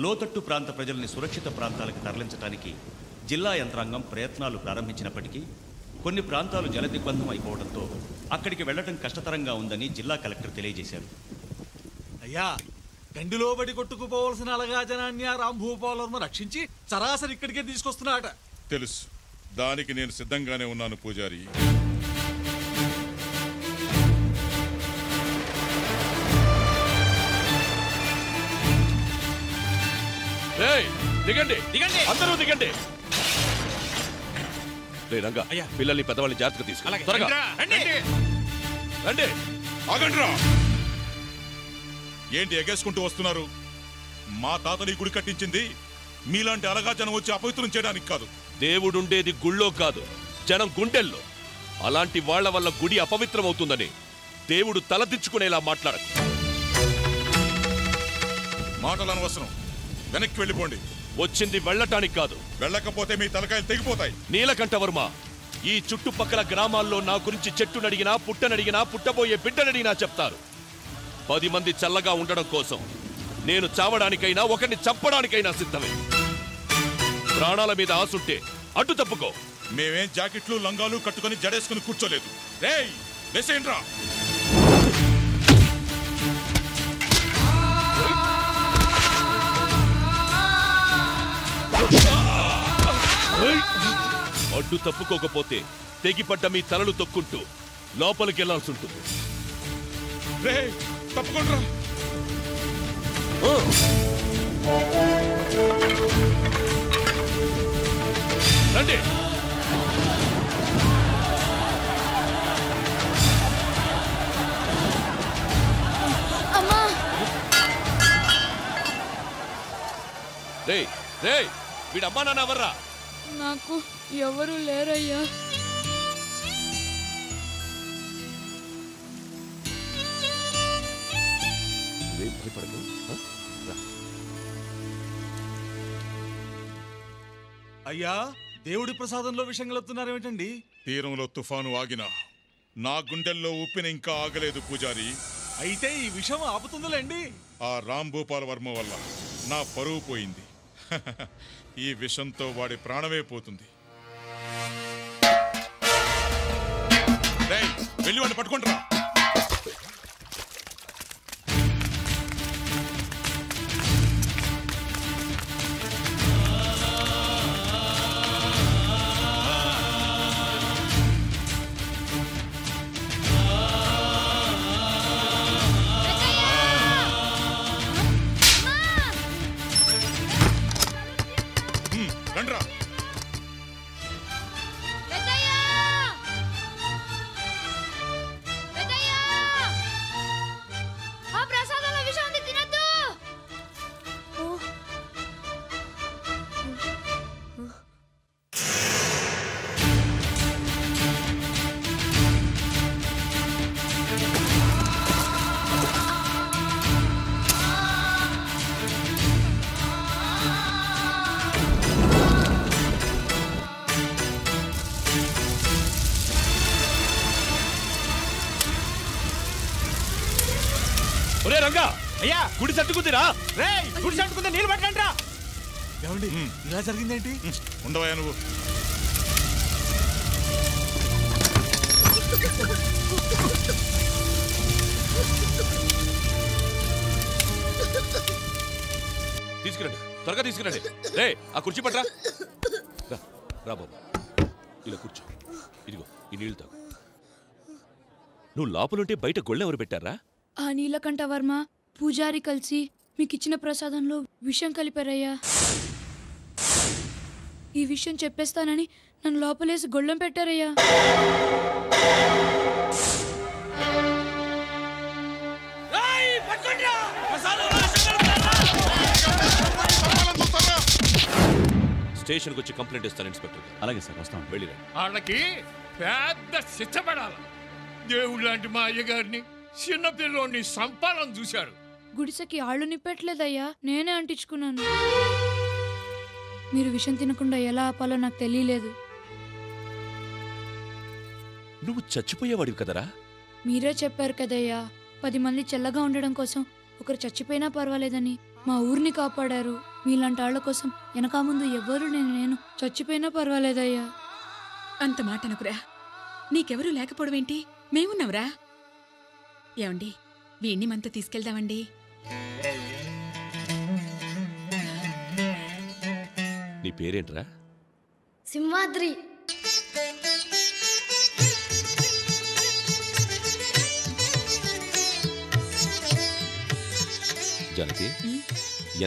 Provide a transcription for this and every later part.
లోతట్టు ప్రాంత ప్రజల్ని సురక్షిత ప్రాంతాలకు తరలించడానికి జిల్లా యంత్రాంగం ప్రయత్నాలు ప్రారంభించినప్పటికీ కొన్ని ప్రాంతాలు జలదిగ్బంధం అయిపోవడంతో అక్కడికి వెళ్లడం కష్టతరంగా ఉందని జిల్లా కలెక్టర్ తెలియజేశారు. అయ్యా, గండిలో బడి కొట్టుకుపోవలసిన అలగా జనాన్ని రాంభూపాలను రక్షించి సరాసరి ఇక్కడికే తీసుకొస్తున్నాట. తెలుసు, దానికి నేను సిద్ధంగానే ఉన్నాను పూజారి. దిగండి దిగండి, అందరూ దిగండి. రంగా, పిల్లల్ని పెద్దవాళ్ళని జాగ్రత్తగా తీసుకు త్వరగా రండి. ఆగండ్రా, ఏంటి ఎగేసుకుంటూ వస్తున్నారు? మా తాతని గుడి కట్టించింది మీలాంటి అలగాజనం వచ్చి అపవిత్రం చేయడానికి కాదు. దేవుడుండేది గుళ్ళో కాదు, జనం గుండెల్లో. అలాంటి వాళ్ల వల్ల గుడి అపవిత్రమవుతుందని దేవుడు తలదించుకునేలా మాట్లాడకు. మాటలు అనవసరం, వెనక్కి వెళ్ళిపోండి. వచ్చింది వెళ్ళటానికి కాదు, వెళ్ళకపోతే మీ తలకాయలు తెగిపోతాయి. నీలకంఠవర్మ, ఈ చుట్టుపక్కల గ్రామాల్లో నా గురించి చెట్టునడిగినా పుట్టనడిగినా పుట్టబోయే బిడ్డనడిగినా చెప్తారు. 10 మంది చల్లగా ఉండడం కోసం నేను చావడానికైనా ఒకరిని చంపడానికైనా సిద్ధమే. ప్రాణాల మీద ఆసుంటే అడ్డు తప్పుకో. మేమేం జాకెట్లు లంగాలు కట్టుకుని జడేసుకుని కూర్చోలేదు. రేయ్, వేసేయండ్రా. అడ్డు తప్పుకోకపోతే తెగిపడ్డ మీ తలలు తొక్కుంటూ లోపలికి వెళ్లాల్సి ఉంటుంది. తప్పకుండా రండి. రే రే, వీడమ్మా నాన్న ఎవర్రా? నాకు ఎవరు లేరయ్యా. అయ్యా, దేవుడి ప్రసాదంలో విషయం కలుపుతున్నారేమిటండి? తీరంలో తుఫాను ఆగినా నా గుండెల్లో ఉప్పిన ఇంకా ఆగలేదు పూజారి. అయితే ఈ విషయం ఆపుతుందిలేండి. ఆ రాంభూపాల వర్మ వల్ల నా పరువు పోయింది. ఈ విషంతో వాడి ప్రాణమే పోతుంది. వెళ్ళి వాడిని పట్టుకుంటారా? రండ్రా. రంగా, అయ్యా గుడి సట్టుకుందిరా. గుడి సట్టుకుంటే నీళ్ళు పట్టండి రా. ఏమండి, ఇలా జరిగిందేంటి? ఉండవా నువ్వు? తీసుకురండి, త్వరగా తీసుకురండి. రే, ఆ కుర్చీ పట్రా. రా బాబు, ఇలా కూర్చో. ఇదిగో ఈ నీళ్లు తాగు. నువ్వు లోపలుంటే బయట గొళ్ళె ఎవరు పెట్టారా? ఆ నీలకంఠవర్మ పూజారి కలిసి మీకిచ్చిన ప్రసాదంలో విషం కలిపారయ్యా. ఈ విషయం చెప్పేస్తానని నన్ను లోపలేసి గొళ్ళెం పెట్టారయ్యా. స్టేషన్కి వచ్చి కంప్లైంట్ ఇస్తాను ఇన్స్పెక్టర్. అలాగే సార్, వస్తాం. వెళ్ళిరా. వాళ్ళకి పెద్ద శిక్ష పడాలి. దేవుడు లాంటి మా అయ్యగారిని చిన్నపిల్లోని సంపాలని చూశారు. గుడిసెకి ఆళ్ళు నిప్పట్లేదయ్యా, నేనే అంటించుకున్నాను. మీరు విషం తినకుండా ఎలా ఆపాలో నాకు తెలియలేదు. నువ్వు చచ్చిపోయేవాడివి కదరా? మీరే చెప్పారు కదయ్యా, 10 మంది చల్లగా ఉండడం కోసం ఒకరు చచ్చిపోయినా పర్వాలేదని. మా ఊరిని కాపాడారు. మీలాంటి వాళ్ళ కోసం వెనక ముందు ఎవ్వరు నేను చచ్చిపోయినా పర్వాలేదయ్యా. అంత మాట అనుకురా. నీకెవరూ లేకపోవడమేంటి, మేమున్నావురా. ఏమండి, వీణ్ణి మనతో తీసుకెళ్దామండి. నీ పేరేంట్రా? సింహాద్రి. జానకి,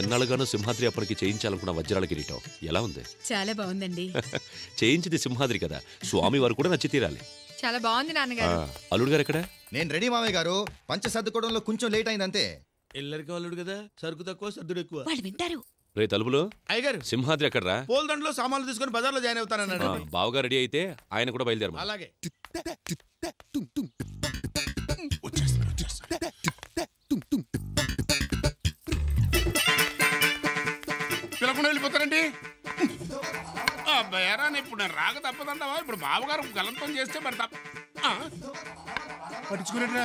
ఎన్నాళ్ళుగానో సింహాద్రి అప్పటికి చేయించాలనుకున్న వజ్రాల కిరీటం ఎలా ఉంది? చాలా బాగుందండి. చేయించింది సింహాద్రి కదా, స్వామి వారు కూడా నచ్చి తీరాలి. చాలా బాగుంది నాన్నగారు. అల్లుడు గారు ఎక్కడ? నేను రెడీ మామయ్య గారు. పంచ సర్దుకోవడంలో కొంచెం లేట్ అయిందంతే. ఎల్లరికి అల్లుడు కదా, సరుకు తక్కువ సర్దుడు ఎక్కువ. వాళ్ళు వింటారు. రే తలుపులు, అయ్యగారు సింహాద్రి ఎక్కడ్రా? పోల్దండలో సామాన్లు తీసుకుని బజార్లో జాయిన్ అవుతానన్నాడు. బావగా రెడీ అయితే ఆయన కూడా బయలుదేరు. అలాగే. పిలకుండా వెళ్ళిపోతారండి. అబ్బాయారా, ఇప్పుడు నేను రాక తప్పదంటావా? ఇప్పుడు బావగారు గలంతం చేస్తే మరి పట్టించుకునేట్రా.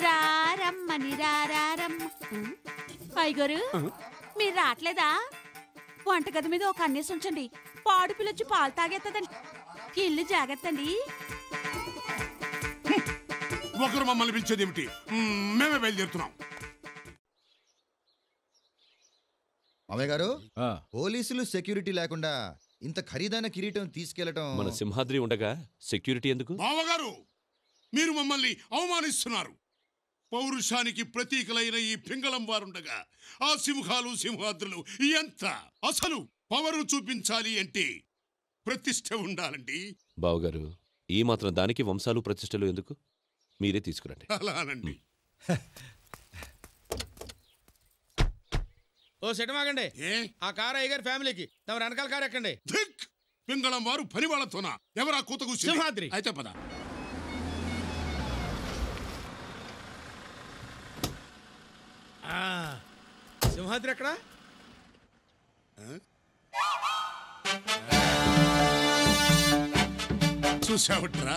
రారమ్మని రారమ్మ. అయ్యగారు, మీరు రావట్లేదా? వంటగది మీద ఒక అన్నేసి ఉంచండి. పాడు పిల్లొచ్చి పాలు తాగేస్తుందండి. ఇల్లు జాగ్రత్తండి. ఒకరు మమ్మల్ని పిలిచేది ఏమిటి? మేమే బయలుదేరుతున్నాం. మామయ్య గారు, పోలీసులు సెక్యూరిటీ లేకుండా ఇంత ఖరీదైన కిరీటం తీసుకెళ్లటం. మన సింహాద్రి ఉండగా సెక్యూరిటీ ఎందుకు? బావగారు, మీరు మమ్మల్ని అవమానిస్తున్నారు. పౌరుషానికి ప్రతీకలైన ఈ పింగళం వారుండగా ఆ సింహాలు సింహాద్రులు ఎంత? అసలు పవరు చూపించాలి అంటే ప్రతిష్ఠ ఉండాలండి. బావగారు, ఈ మాత్రం దానికి వంశాలు ప్రతిష్టలు ఎందుకు? మీరే తీసుకురండి. అలానండి. ఓ సెటమాగండి, ఆ కారు అయ్యగారి ఫ్యామిలీకి. తమ వెనకాల కారు ఎక్కండి. పింగళం వారు పని వాళ్ళతోనా? ఎవరా కూతకు? సింహాద్రి. అయితే పద. సింహాద్రి ఎక్కడ? చూసావట్రా,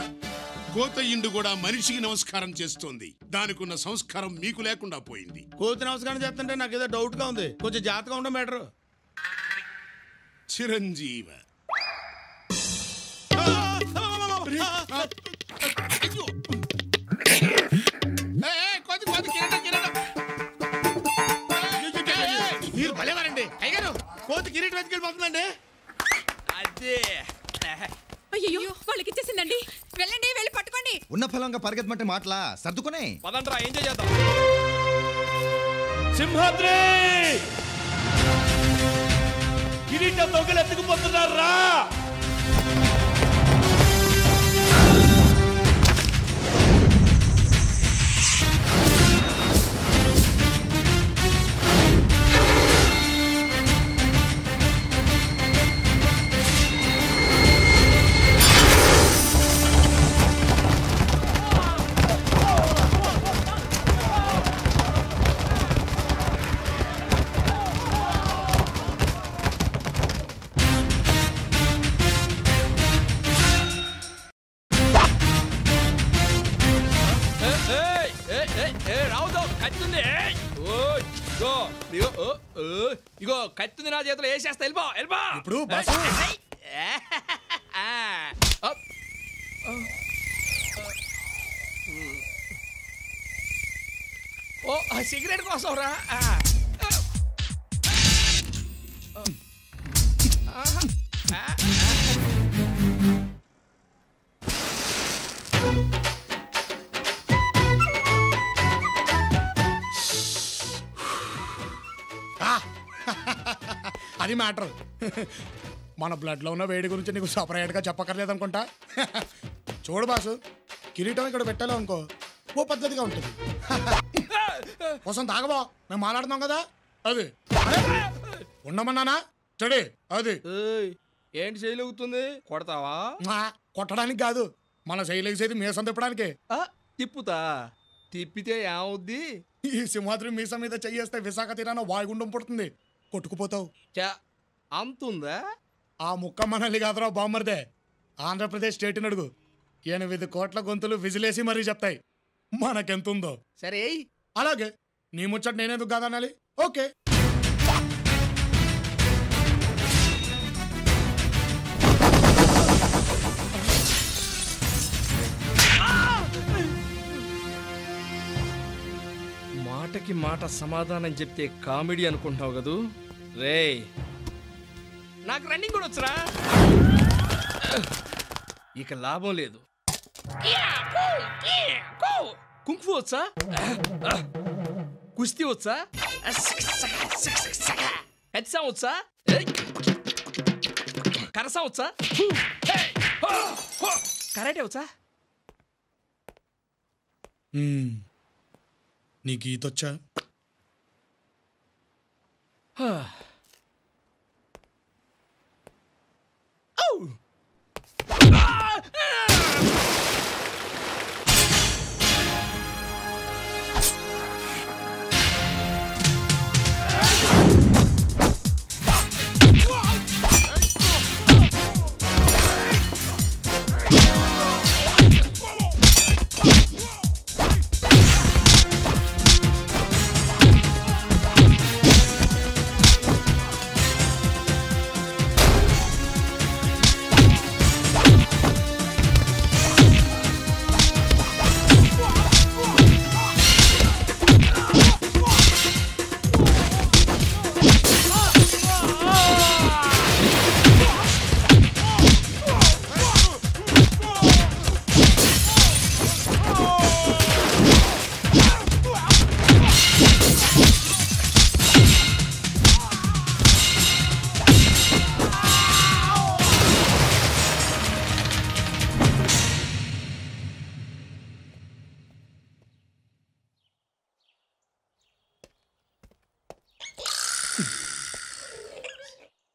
కోతయ్యిండు కూడా మనిషికి నమస్కారం చేస్తోంది. దానికున్న సంస్కారం మీకు లేకుండా పోయింది. కోతి నమస్కారం చేస్తుంటే నాకు ఏదో డౌట్ గా ఉంది. కొంచెం జాగ్రత్తగా ఉండడం బెటర్. చిరంజీవ. మీరు భలేవారండి అయ్యగారు. కోతి కిరీటం వెతికెళ్ళిపోతుందండి. అదే. అయ్యో, వాళ్ళకి ఇచ్చేసిందండి. వెళ్ళండి, వెళ్ళి పట్టుకోండి. ఉన్న ఫలంగా పరిగెత్తమంటే మాటలా? సర్దుకునే పదండ్రా, ఎంజాయ్ చేద్దాం. సింహాద్రి, కిరీటం దొంగలు ఎత్తుకుపోతున్నారా? ఇగో కత్తుంది నా చేతిలో వేసేస్తా. వెళ్ళిపో, వెళ్ళిపో. ఇప్పుడు ఓ సిగరెట్ కోసం రా. అది మ్యాటర్. మన బ్లడ్ లో ఉన్న వేడి గురించి నీకు సపరేట్ గా చెప్పక్కర్లేదు అనుకుంటా. చూడు బాసు, కిరీటం ఇక్కడ పెట్టాలో అనుకో, ఓ పద్ధతిగా ఉంటుంది. కోసం తాగబో, మేము మాట్లాడుతున్నాం కదా. అది ఉండమన్నానా? చెడి అది ఏంటి చేయలుగుతుంది? కొడతావా? కొట్టడానికి కాదు, మన శైలేసేది మీసం తిప్పడానికి. తిప్పుతా. తిప్పితే ఏమవుద్ది? ఈ సింహాద్రి మీసం మీద చెయ్యేస్తే విశాఖ తీరాన వాయుగుండం పుడుతుంది, కొట్టుకుపోతావు. అంతుందా? ఆ ముక్క మనల్ని కాదురా బామ్మర్దే, ఆంధ్రప్రదేశ్ స్టేట్ అడుగు. 8 కోట్ల గొంతులు విజిలేసి మరీ చెప్తాయి మనకెంతుందో. సరే, అలాగే నీ ముచ్చట నేనెందుకు కాదనాలి? ఓకే. మాటకి మాట సమాధానం చెప్తే కామెడీ అనుకుంటున్నావు కదూ రే నాకు రన్నింగ్ కూడా వచ్చరా ఇక లాభం లేదు కుంఫు వచ్చా కుస్తీ వచ్చా హెచ్చా వచ్చా కరసా వచ్చా కరాటే వచ్చా నీకు ఈతొచ్చా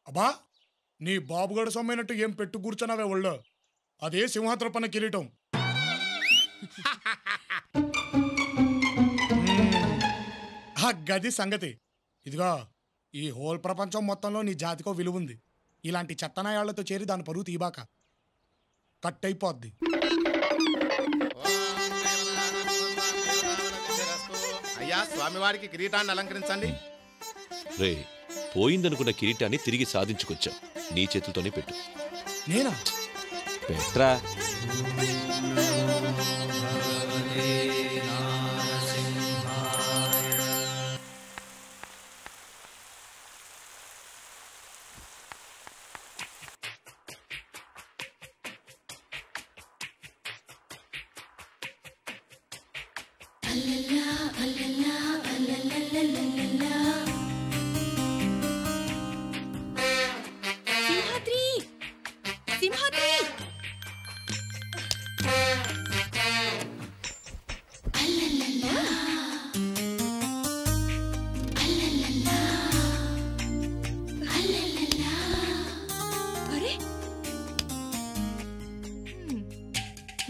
అబ్బా నీ బాబుగడ సొమ్మైనట్టు ఏం పెట్టు కూర్చున్నావే ఒళ్ళో అదే సింహాద్రపన్న కిరీటం ఆ గది సంగతి ఇదిగో ఈ హోల్ ప్రపంచం మొత్తంలో నీ జాతికో విలువ ఉంది ఇలాంటి చెత్తనాయాళ్లతో చేరి దాని పరువు తీబాక కట్ అయిపోద్ది అయ్యా స్వామివారికి కిరీటాన్ని అలంకరించండి రే పోయిందనుకున్న కిరీటాన్ని తిరిగి సాధించుకొచ్చాం నీ చేతులతోనే పెట్టు నేనా పెట్రా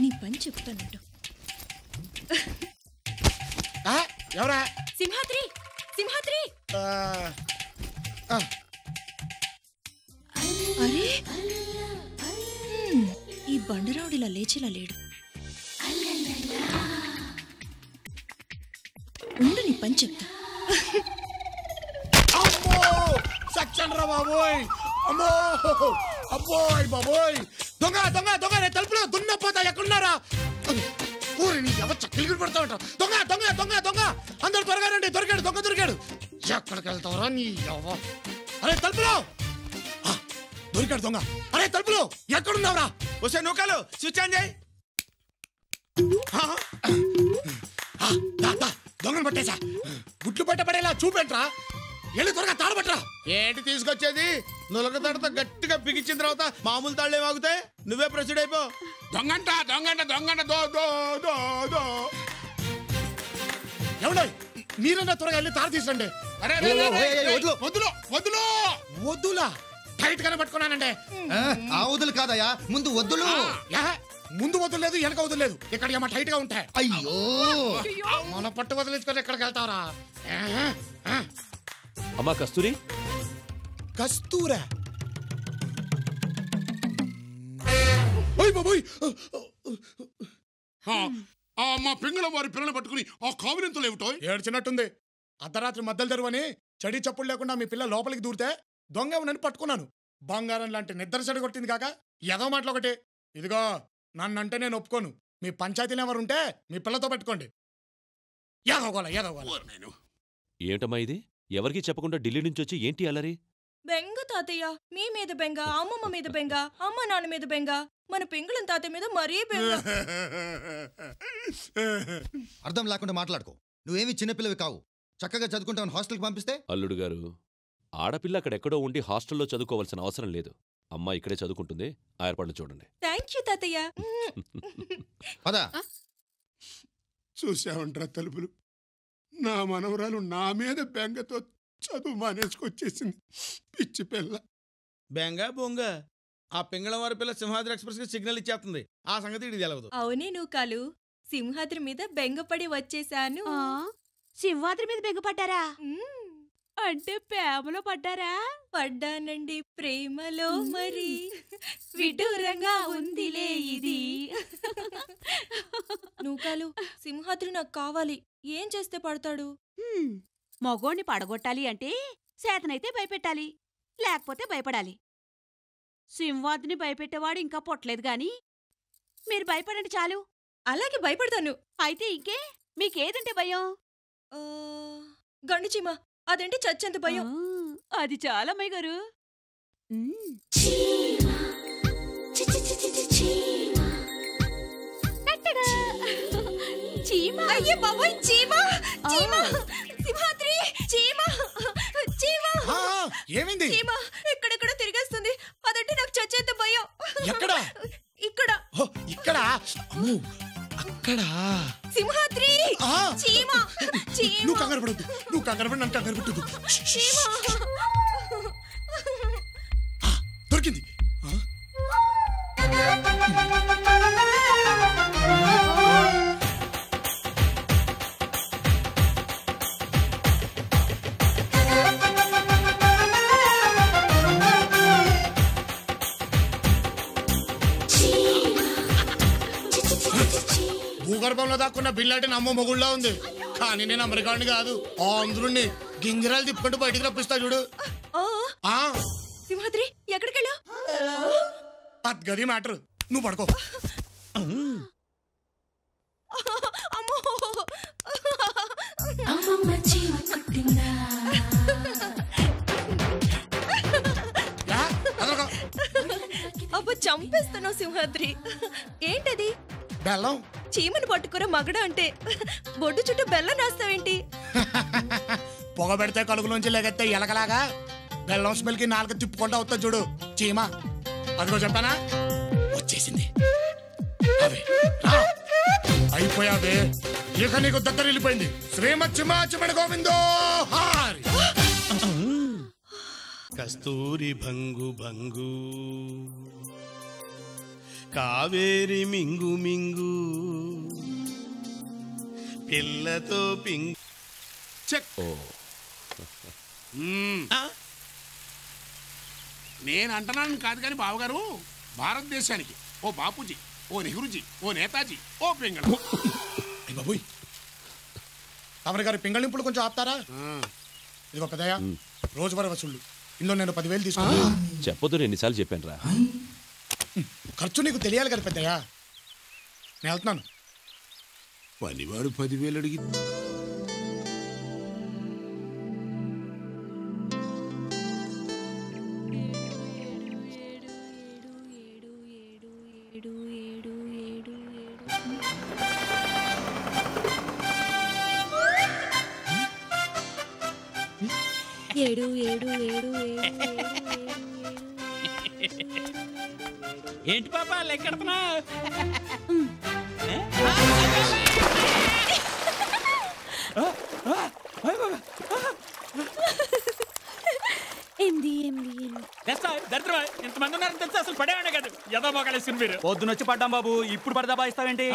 నీ పని చెప్తానంటు ఎవరా సింహాద్రి సింహాద్రి అరే ఈ బండరావుడిలా లేచిలా లేడు ఉండు నీ పని చెప్తా సచ్చండ్రా బాబోయ్ అమ్మో అబ్బోయ్ బాబోయ్ దొంగ దొంగ దొంగ రే తలుపులో దున్నపోతా ఎక్కడున్నారా ఊరి నీ ఎవ చక్కిలిగిరి పడతావట దొంగ దొంగ దొంగ దొంగ అందరు త్వరగా రండి దొరికాడు దొంగ దొరికాడు ఎక్కడికి వెళ్తావరా నీ ఎవ అరే తలుపులో దొరికాడు దొంగ అరే తలుపులో ఎక్కడున్నావురా వస్తే నూకలు స్విచ్ ఆన్ చేయి దొంగను పట్టేశా గుడ్లు పట్టబడేలా చూపెట్రా వెళ్ళి త్వరగా తాడబట్టరా ఏంటి తీసుకొచ్చేది నులక తాడుతో గట్టిగా బిగించిన తర్వాత మామూలు తాళ్ళు ఏమాగుతాయి నువ్వే ప్రొసీడ్ అయిపో దొంగంట దొంగంట దొంగంట దో దో దో దో ఎవడో మీరన్నా త్వరగా వెళ్ళి తాడు తీసండి వదులు వదులు వద్దులా టైట్ గానే పట్టుకున్నానండి ఆ వదులు కాదయా ముందు వద్దులు ముందు వదలలేదు వెనక వదలలేదు ఇక్కడ ఏమో టైట్ గా ఉంటాయి అయ్యో మన పట్టు వదిలేసుకొని ఎక్కడికి వెళ్తావరా అమ్మా కస్తూరి కస్తూరా ఓయ్ బాబోయ్ మా పింగళ వారి పిల్లలు పట్టుకుని ఆ కావిరింతలు ఏమిటో ఏడ్చినట్టుంది అర్ధరాత్రి మద్దలు తెరువని చడి చప్పుడు లేకుండా మీ పిల్ల లోపలికి దూరితే దొంగ ఏమనని పట్టుకున్నాను బంగారం లాంటి నిద్ర చెడు కొట్టింది కాక ఏదో మాటలు ఒకటి ఇదిగో నన్నంటే నేను ఒప్పుకోను మీ పంచాయతీలు ఎవరుంటే మీ పిల్లతో పెట్టుకోండి ఏదో గోల ఏంటమ్మా ఇది? ఎవరికీ చెప్పకుండా ఢిల్లీ నుంచి వచ్చి ఏంటి అల్లరి? బెంగ తాతయ్య, మీ మీద బెంగ, అమ్మమ్మ మీద బెంగ, అమ్మ నాన్న మీద బెంగ, మన పెంగుళం తాతయ్య మీద మరీ బెంగ. అర్థం లేకుండా మాట్లాడుకో. నువ్వేమీ చిన్నపిల్లవి కావు. చక్కగా చదువుకుంటావు హాస్టల్కి పంపిస్తే. అల్లుడు గారు, ఆడపిల్ల అక్కడెక్కడో ఉండి హాస్టల్లో చదువుకోవాల్సిన అవసరం లేదు. అమ్మ ఇక్కడే చదువుకుంటుంది. ఆ ఏర్పాట్లు చూడండి. థ్యాంక్ యూ తాతయ్య. పదా చూసావంట్రా తలుపులు, నా మనవరాలు నా మీద బెంగతో చదువు మానేసుకొచ్చేసింది. పిచ్చి పిల్ల. బెంగ బొంగ ఆ పింగళం వారి పిల్ల సింహాద్రి ఎక్స్ప్రెస్ కి సిగ్నల్ ఇచ్చేస్తుంది. ఆ సంగతి ఇది తెలవదు. అవునే నువ్వు కాలు, సింహాద్రి మీద బెంగపడి వచ్చేసాను. సింహాద్రి మీద బెంగపడ్డారా? అంటే ప్రేమలో పడ్డారా? పడ్డానండి, ప్రేమలో మరి విడూరంగా ఉందిలే ఇది. నువ్వు కాలు, సింహాద్రి నాకు కావాలి. ఏం చేస్తే పడతాడు? మగోణ్ణి పడగొట్టాలి అంటే సేతనైతే భయపెట్టాలి, లేకపోతే భయపడాలి. సింహాద్రిని భయపెట్టేవాడు ఇంకా పొట్టలేదు గాని మీరు భయపడండి చాలు. అలాగే భయపడతాను. అయితే ఇంకే మీకేదంటే భయం? గండుచీమ, అదంటే చచ్చేంత భయం. అది చాలా అమ్మాయి గారు. చీమ. అయ్యే బాబోయ్, చీమ చీమ, సింహాద్రి చీమ చీమ. ఏమైంది? చీమ ఎక్కడెక్కడ తిరిగేస్తుంది. అదంటే నాకు చచ్చేంత భయం. ఎక్కడ? ఇక్కడ. ఇక్కడ? అక్కడ సింహాద్రి చీమ చీమ. నువ్వు కంగారు పడద్దు, నువ్వు కంగారు పడి నన్ను కంగారు పెట్టదు. దొరికింది. భూగర్భంలో దాక్కున్న బిల్లాటి నమ్మ మొగుళ్ళ ఉంది. కానీ నేను అమెరికాని కాదు, ఆంధ్రుణ్ణి. గింగిరాలు తిప్పుకుంటూ బయటికి రప్పిస్తా చూడు. సింహాద్రి ఎక్కడికెళ్ళా? గది మ్యాటర్. నువ్వు పడుకో. అబ్బో చంపేస్తున్నావు సింహాద్రి. ఏంటది? బెల్లం. చీమను పట్టుకురా మగడ అంటే బొడ్డు చుట్టూ బెల్లం రాస్తావేంటి? పొగ పెడితే కలుగులోంచి లెగెత్తే ఎలకలాగా బెల్లం స్మెల్ కి నాలుగు తిప్పుకుంటా అవుతా చూడు చీమ. అదిగో చెప్పానా, వచ్చేసింది. అయిపోయావే, ఇక నీకు దగ్గర వెళ్ళిపోయింది. శ్రీమచ్చిమాచిమడి గోవిందో హారి. కస్తూరి భంగు భంగు, కావేరి మింగు మింగు, పిల్లతో పింగు. నేను అంటున్నాను కాదు కానీ బావగారు, భారతదేశానికి ఓ బాపూజీ, ఓ నెహ్రూజీ, ఓ నేతాజీ, ఓ పింగళ. బాబోయ్, తమరి గారి పింగళింపులు కొంచెం ఆపుతారా? ఇదిగో పెద్దయ్య, రోజువారీ వసూళ్ళు ఇందులో నేను 10,000 తీసుకున్నా. చెప్పొద్దు, ఎన్నిసార్లు చెప్పాను రా. ఖర్చు నీకు తెలియాలి కదా పెద్దయ్య. నేను వెళ్తున్నాను. పనివాడు 10,000 అడిగి ఏడు ఏడు ఏడు ఏంటి పాప లెక్కెడుతున్నా? దరిద్రమా, ఇంతమంది ఉన్నారని తెలిసి అసలు పడేవాడే కాదు. ఏదో మొక్కలేసుకుని మీరు పొద్దునొచ్చి పడ్డాం బాబు, ఇప్పుడు పడదా బాయిస్తావేంటి?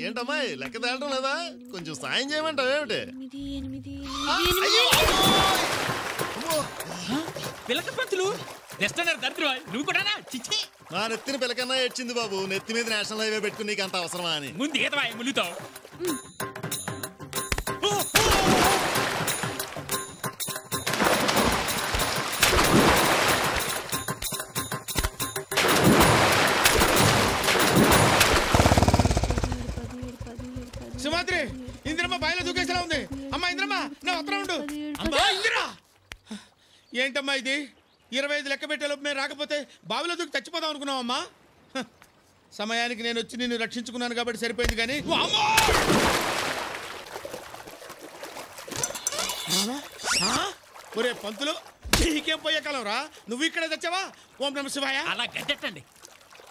ఏంటమ్మా లెక్క తేలటం లేదా? కొంచెం సాయం చేయమంటావు ఏమిటి? పిల్లక పంచులు దరిద్రమా, నువ్వు కూడా చిచ్చి. నా నెత్తిన పిల్లకన్నా ఏడ్చింది బాబు. నెత్తి మీద నేషనల్ హైవే పెట్టుకుని నీకు అంత అవసరమా అని. ముందు ఈతవా ములుతావు. సింహాద్రి, ఇందిరమ్మ బాయిలో దూకేసేలా ఉంది. ఇందిరా ఏంటమ్మా ఇది 25 లెక్క పెట్టేలోపు మేము రాకపోతే బావిలో దూకి చచ్చిపోదాం అనుకున్నావమ్మా. సమయానికి నేను వచ్చి నిన్ను రక్షించుకున్నాను కాబట్టి సరిపోయింది. కానీ ఒరే పంతులు, నీకేం పోయే కాలం రా, నువ్వు ఇక్కడే తెచ్చావా? ఓం నమ శివాయ. అలా గట్టెట్టండి.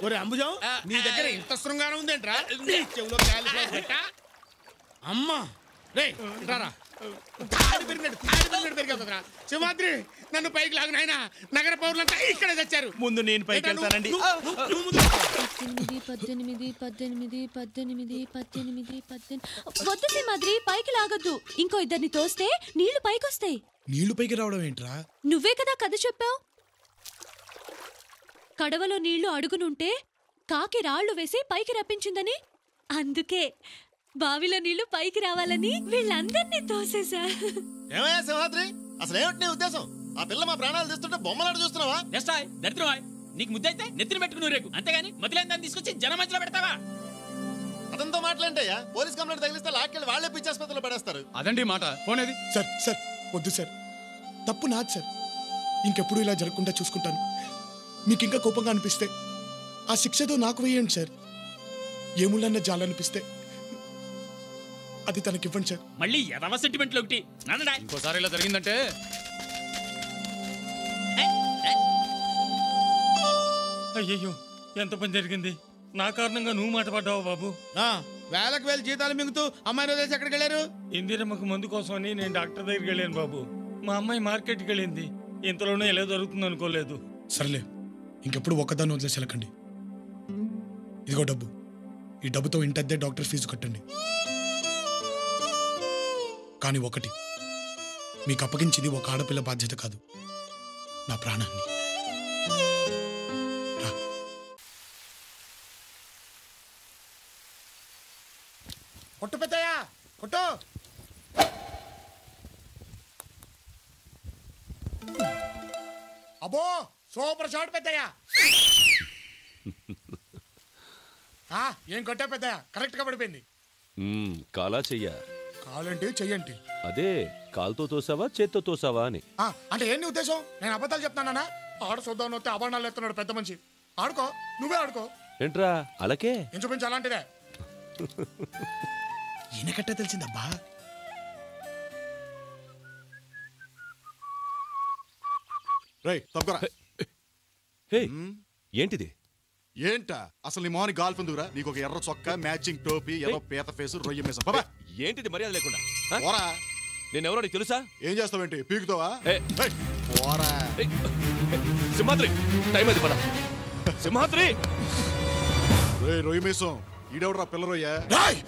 ఒరే అంబుజం, నీ దగ్గర ఇంత శృంగారం ఉందేంట్రా? చెవులో అమ్మా రే రారా, తాడి పెరిగినట్టు సింహాద్రి నన్ను పైకి లాగు నాయనా. నగర పౌరులంతా ఇక్కడే తెచ్చారు. ముందు నేను పైకి వెళ్తానండి. 18 వద్దు సింహాద్రి, పైకి లాగొద్దు. ఇంకో ఇద్దరిని తోస్తే నీళ్లు పైకొస్తాయి. నీళ్లు పైకి రావడం ఏంట్రా? నువ్వే కదా కథ చెప్పావు. కడవలో నీళ్లు అడుగునుంటే కాకి రాళ్లు వేసి పైకి రప్పించిందని. అందుకే బావిలో నీళ్లు పైకి రావాలని వీళ్ళందరినీ తోసేశా. ఏమయ్యా సింహాద్రి, అసలు ఏమిటి నీ ఉద్దేశం? ఆ పిల్ల మా ప్రాణాలు తీస్తుంటే బొమ్మలాడు చూస్తున్నావా? దరిద్రమాయ్, నీకు ముద్దైతే నెత్తిన పెట్టుకుని రేకు, అంతేగాని మతిలేని దాన్ని తీసుకొచ్చి జనం మధ్యలో పెడతావా? అతనితో మాట్లాంటయ్యా, పోలీస్ కంప్లైంట్ తగిలిస్తే లాక్కెళ్ళి వాళ్ళే పిచ్చాసుపత్రిలో పడేస్తారు. అదండి మాట. ఫోన్ ఏది? సార్ వద్దు సార్, తప్పు నాది సార్. ఇంకెప్పుడు ఇలా జరగకుండా చూసుకుంటాను. మీకు ఇంకా కోపంగా అనిపిస్తే ఆ శిక్షతో నాకు వేయండి సార్. ఏముళ్ళన్న జాలనిపిస్తే అది తనకివ్వండి సార్. మళ్ళీ ఎదవ సెంటిమెంట్లు ఒకటి. ఇంకోసారి ఇలా జరిగిందంటే అయ్యయ్యో, ఎంత పని జరిగింది. నా కారణంగా నువ్వు మాట పడ్డావు బాబు. వేలకు వేలు జీతాలు మింగుతూ అమ్మాయిని వదిలేసి ఎక్కడికి వెళ్ళారు? ఇందిరమ్మకు మందు కోసమని నేను డాక్టర్ దగ్గరికి వెళ్ళాను బాబు. మా అమ్మాయి మార్కెట్కి వెళ్ళింది. ఇంతలోనే ఎలా జరుగుతుంది అనుకోలేదు. సర్లే, ఇంకెప్పుడు ఒక్కదాన్ని వదిలేసి వెళ్ళకండి. ఇదిగో డబ్బు. ఈ డబ్బుతో ఇంటద్దే డాక్టర్ ఫీజు కట్టండి. కానీ ఒకటి, మీకు అప్పగించింది ఒక ఆడపిల్ల బాధ్యత కాదు, నా ప్రాణాన్ని. కొట్టు పెద్దయ్యా, కొట్టు. అబ్బో సూపర్ షాట్ పెద్దయ్యా. ఏం కొట్టా పెద్దయ్యా, కరెక్ట్ గా పడిపోయింది. కాలా చెయ్యా? కాలంటే చెయ్యండి. అదే కాలుతో తోసావా చేత్తో తోసావా అని. అంటే ఏంటి ఉద్దేశం? నేను అబద్ధాలు చెప్తానా? ఆడ చూద్దాం వస్తే అబాణాలు ఎత్తున్నాడు పెద్ద మనిషి. ఆడుకో, నువ్వే ఆడుకో. ఏంట్రా అలాగే? ఏం చూపించు అలాంటిదే. ఈయన కట్టే తెలిసిందబ్బా. ఏంటిది? ఏంటా అసలు నీ మోని గాల్ఫ్ ఎందుకురా? నీకు ఒక ఎర్ర చొక్కా, మ్యాచింగ్ టోపీ, ఏదో పీత ఫేసు, రొయ్య మీసం. ఏంటిది మర్యాద లేకుండా? పోరా. నేనెవరో నీకు తెలుసా? ఏం చేస్తావేంటి? పీకుతావా? పోరా. సింహాద్రి, టైం అది పద. సింహాద్రి, రొయ్య మీసం ఈడెవడరా పిల్ల రొయ్య?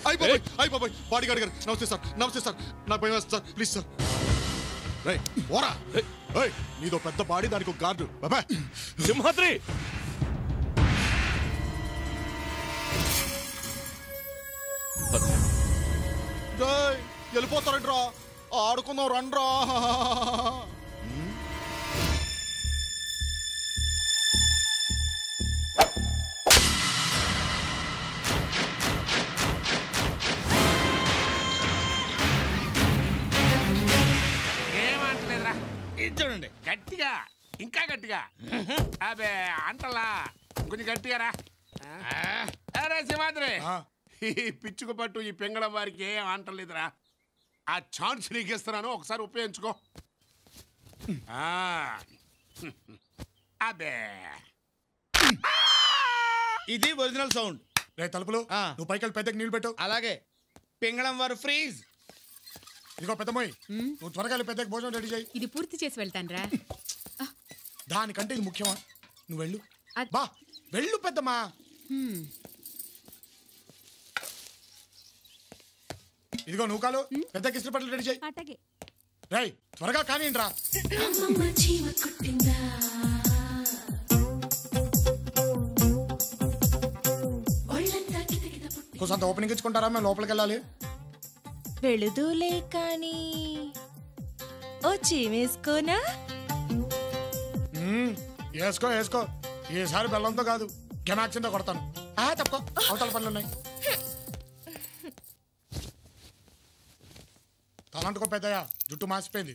అయిపోయి బాడీ గార్డ్ గారు నమస్తే సార్. నమస్తే సార్, నాకు భయం వేస్తుంది సార్, ప్లీజ్ సార్. రే పోరా. నీదో పెద్ద బాడీ, దానికి ఒక గార్డు. సింహాద్రి, వెళ్ళిపోతారంట్రా, ఆడుకుందాం రండ్రా. ఏమంటలేదురా, ఇది చూడండి. గట్టిగా, ఇంకా గట్టిగా. అబే అంటలా, కొంచెం గట్టిగా రా. అరే సింహాద్రి, ఈ పిచ్చుకు పట్టు ఈ పెంగళం వారికి ఏం అంటలేదురా. ఆ ఛాన్స్ నీకు ఇస్తున్నాను, ఒకసారి ఉపయోగించుకో. అబే ఇది ఒరిజినల్ సౌండ్. రే తలుపులు, నువ్వు పైకి వెళ్ళి పెద్దకి నీళ్ళు పెట్టు. అలాగే. పింగళం వారు ఫ్రీజ్. ఇదిగో పెద్దమ్మాయి, నువ్వు త్వరగా వెళ్ళి పెద్దకి భోజనం రెడీ చేయి. ఇది పూర్తి చేసి వెళ్తాను రా. దానికంటే ఇది ముఖ్యమా? నువ్వు వెళ్ళు. బా వెళ్ళు పెద్దమ్మా. ఇదిగో నువ్వు కాలు, పెద్దకి ఇస్త్రీ పట్టలు రెడీ చేయి. రై త్వరగా కానీ రా. కొంత ఓపెనింగ్ ఇచ్చుకుంటారా? మేము లోపలికి వెళ్ళాలి. వెళుదూలే కానీ వచ్చి వేసుకోనా? వేసుకో వేసుకో. ఈసారి బెల్లంతో కాదు, గెమాక్సింతో కొడతాను. తప్ప అవతల పనులు ఉన్నాయి. తలంటుకో పెద్దయ్యా, జుట్టు మాసిపోయింది.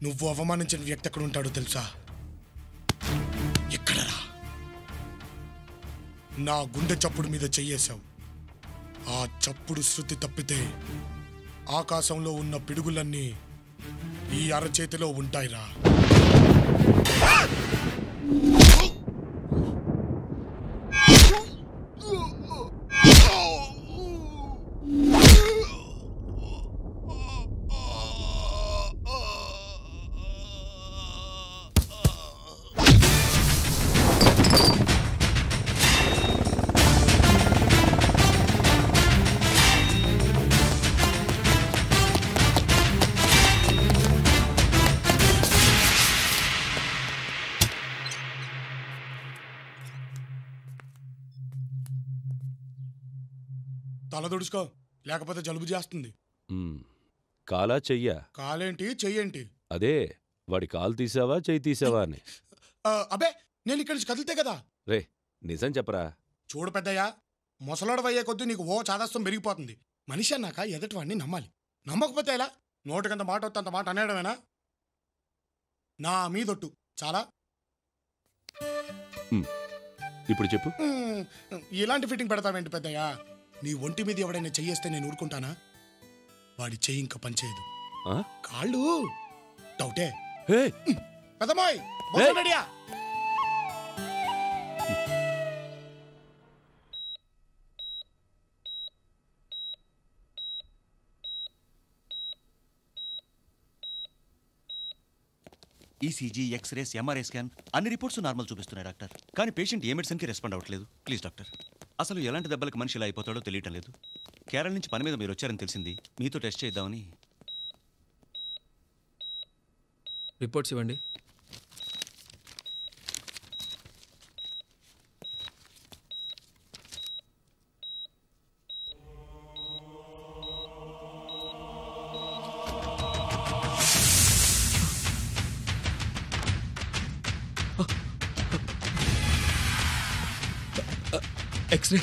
నువ్వు అవమానించిన వ్యక్తి ఎక్కడ ఉంటాడో తెలుసా? ఎక్కడరా? నా గుండె చప్పుడు మీద చెయ్యేశావు. ఆ చప్పుడు శృతి తప్పితే ఆకాశంలో ఉన్న పిడుగులన్నీ ఈ అరచేతిలో ఉంటాయిరా. తల దుడుచుకో, లేకపోతే జలుబు చేస్తుంది. కాలా చెయ్యా? కాలేంటి చెయ్యేంటి? అదే వాడి కాలు తీసావా చెయ్యి తీసావా అని. అబే నేను ఇక్కడి నుంచి కదిలితే కదా. రే నిజం చెప్పరా. చూడు పెద్దయ్యా, ముసలోడవయ్యే కొద్దీ నీకు చాదస్తం పెరిగిపోతుంది. మనిషి అన్నాక ఎదటివాడిని నమ్మాలి. నమ్మకపోతే ఎలా? నోటికంత మాట వస్తే అంత మాట అనేయడమేనా? నా మీదొట్టు చాలా. ఇప్పుడు చెప్పు. ఇలాంటి ఫిట్టింగ్ పెడతావేంటి పెద్దయ్యా? నీ ఒంటి మీద ఎవడైనా చెయ్యేస్తే నేను ఊరుకుంటానా? వాడి చెయ్యి ఇంకా పనిచేయదు. కాళ్ళు డౌటే. పెద్దమ్మాయి రెడీయా? ఈసీజీ, ఎక్స్రేస్, ఎంఆర్ఐ స్కాన్ అన్ని రిపోర్ట్స్ నార్మల్ చూపిస్తున్నాయి డాక్టర్. కానీ పేషెంట్ ఏ మెడిసిన్కి రెస్పాండ్ అవ్వట్లేదు. ప్లీజ్ డాక్టర్, అసలు ఎలాంటి దెబ్బలకు మనిషి ఇలా అయిపోతాడో తెలియటం లేదు. కేరళ నుంచి పని మీద మీరు వచ్చారని తెలిసింది. మీతో టెస్ట్ చేద్దామని. రిపోర్ట్స్ ఇవ్వండి. X-ray.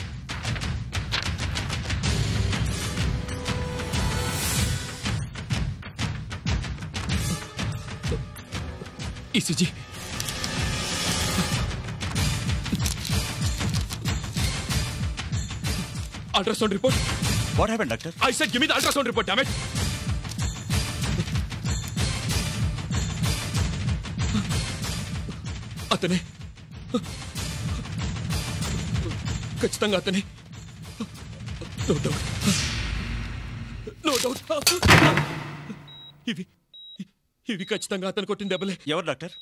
ECG. Ultrasound report. What happened doctor? I said give me the ultrasound report, damn it. అతనే, ఖచ్చితంగా అతనే. No doubt, no doubt. ఇవి ఖచ్చితంగా అతను కొట్టిన దెబ్బలే. ఎవరు డాక్టర్?